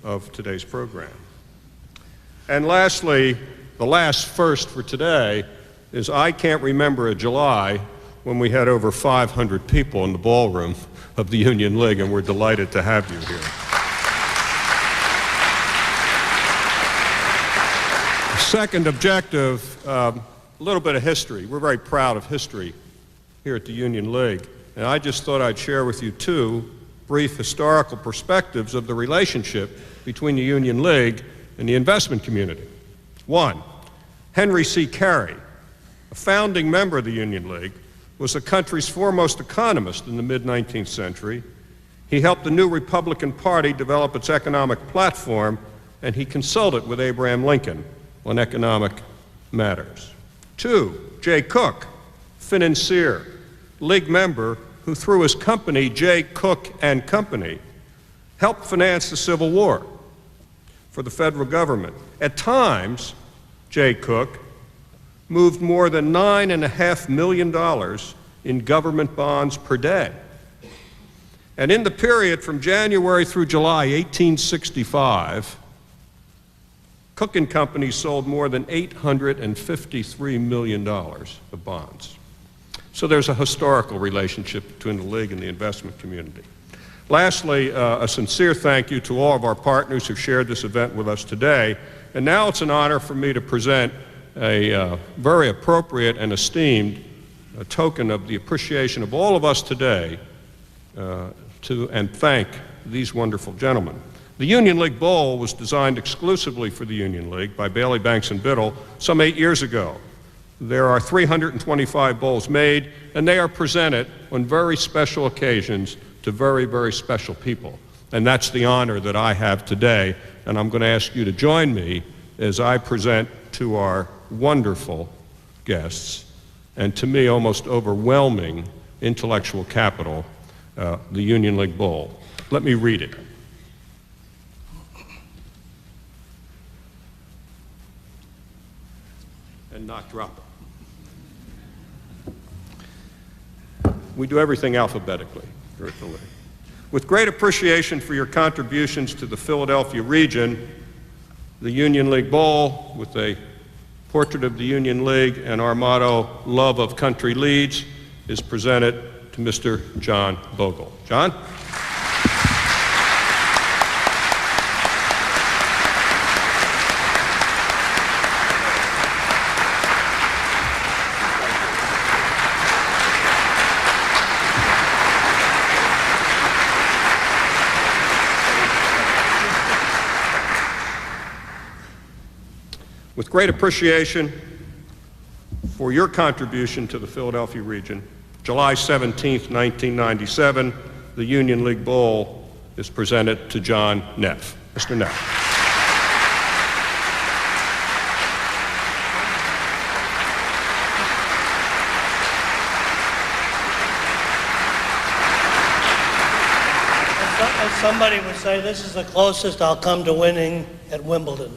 of today's program. And lastly, the last first for today is I can't remember a July when we had over 500 people in the ballroom of the Union League, and we're delighted to have you here. Second objective, a little bit of history. We're very proud of history here at the Union League, and I just thought I'd share with you two brief historical perspectives of the relationship between the Union League and the investment community. One, Henry C. Carey, a founding member of the Union League, was the country's foremost economist in the mid-19th century. He helped the new Republican Party develop its economic platform, and he consulted with Abraham Lincoln on economic matters. 2, Jay Cook, financier, League member who through his company, Jay Cook and Company, helped finance the Civil War for the federal government. At times, Jay Cook moved more than $9.5 million in government bonds per day. And in the period from January through July 1865, Cook and Company sold more than $853 million of bonds. So there's a historical relationship between the League and the investment community. Lastly, a sincere thank you to all of our partners who shared this event with us today. And now it's an honor for me to present a very appropriate and esteemed token of the appreciation of all of us today and thank these wonderful gentlemen. The Union League Bowl was designed exclusively for the Union League by Bailey, Banks, and Biddle some 8 years ago. There are 325 bowls made, and they are presented on very special occasions to very, very special people. And that's the honor that I have today, and I'm going to ask you to join me as I present to our wonderful guests, and to me almost overwhelming intellectual capital, the Union League Bowl. Let me read it. And not drop it. We do everything alphabetically here at the League. With great appreciation for your contributions to the Philadelphia region, the Union League Bowl, with a portrait of the Union League and our motto, Love of Country Leads, is presented to Mr. John Bogle. John? With great appreciation for your contribution to the Philadelphia region, July 17th, 1997, the Union League Bowl is presented to John Neff. Mr. Neff. As somebody would say, this is the closest I'll come to winning at Wimbledon.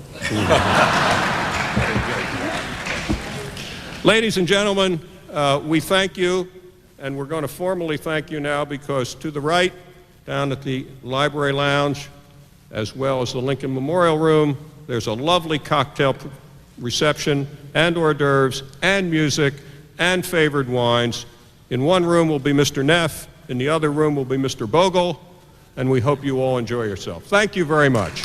Ladies and gentlemen, we thank you, and we're going to formally thank you now because to the right, down at the Library Lounge, as well as the Lincoln Memorial Room, there's a lovely cocktail reception and hors d'oeuvres and music and favored wines. In one room will be Mr. Neff, in the other room will be Mr. Bogle, and we hope you all enjoy yourself. Thank you very much.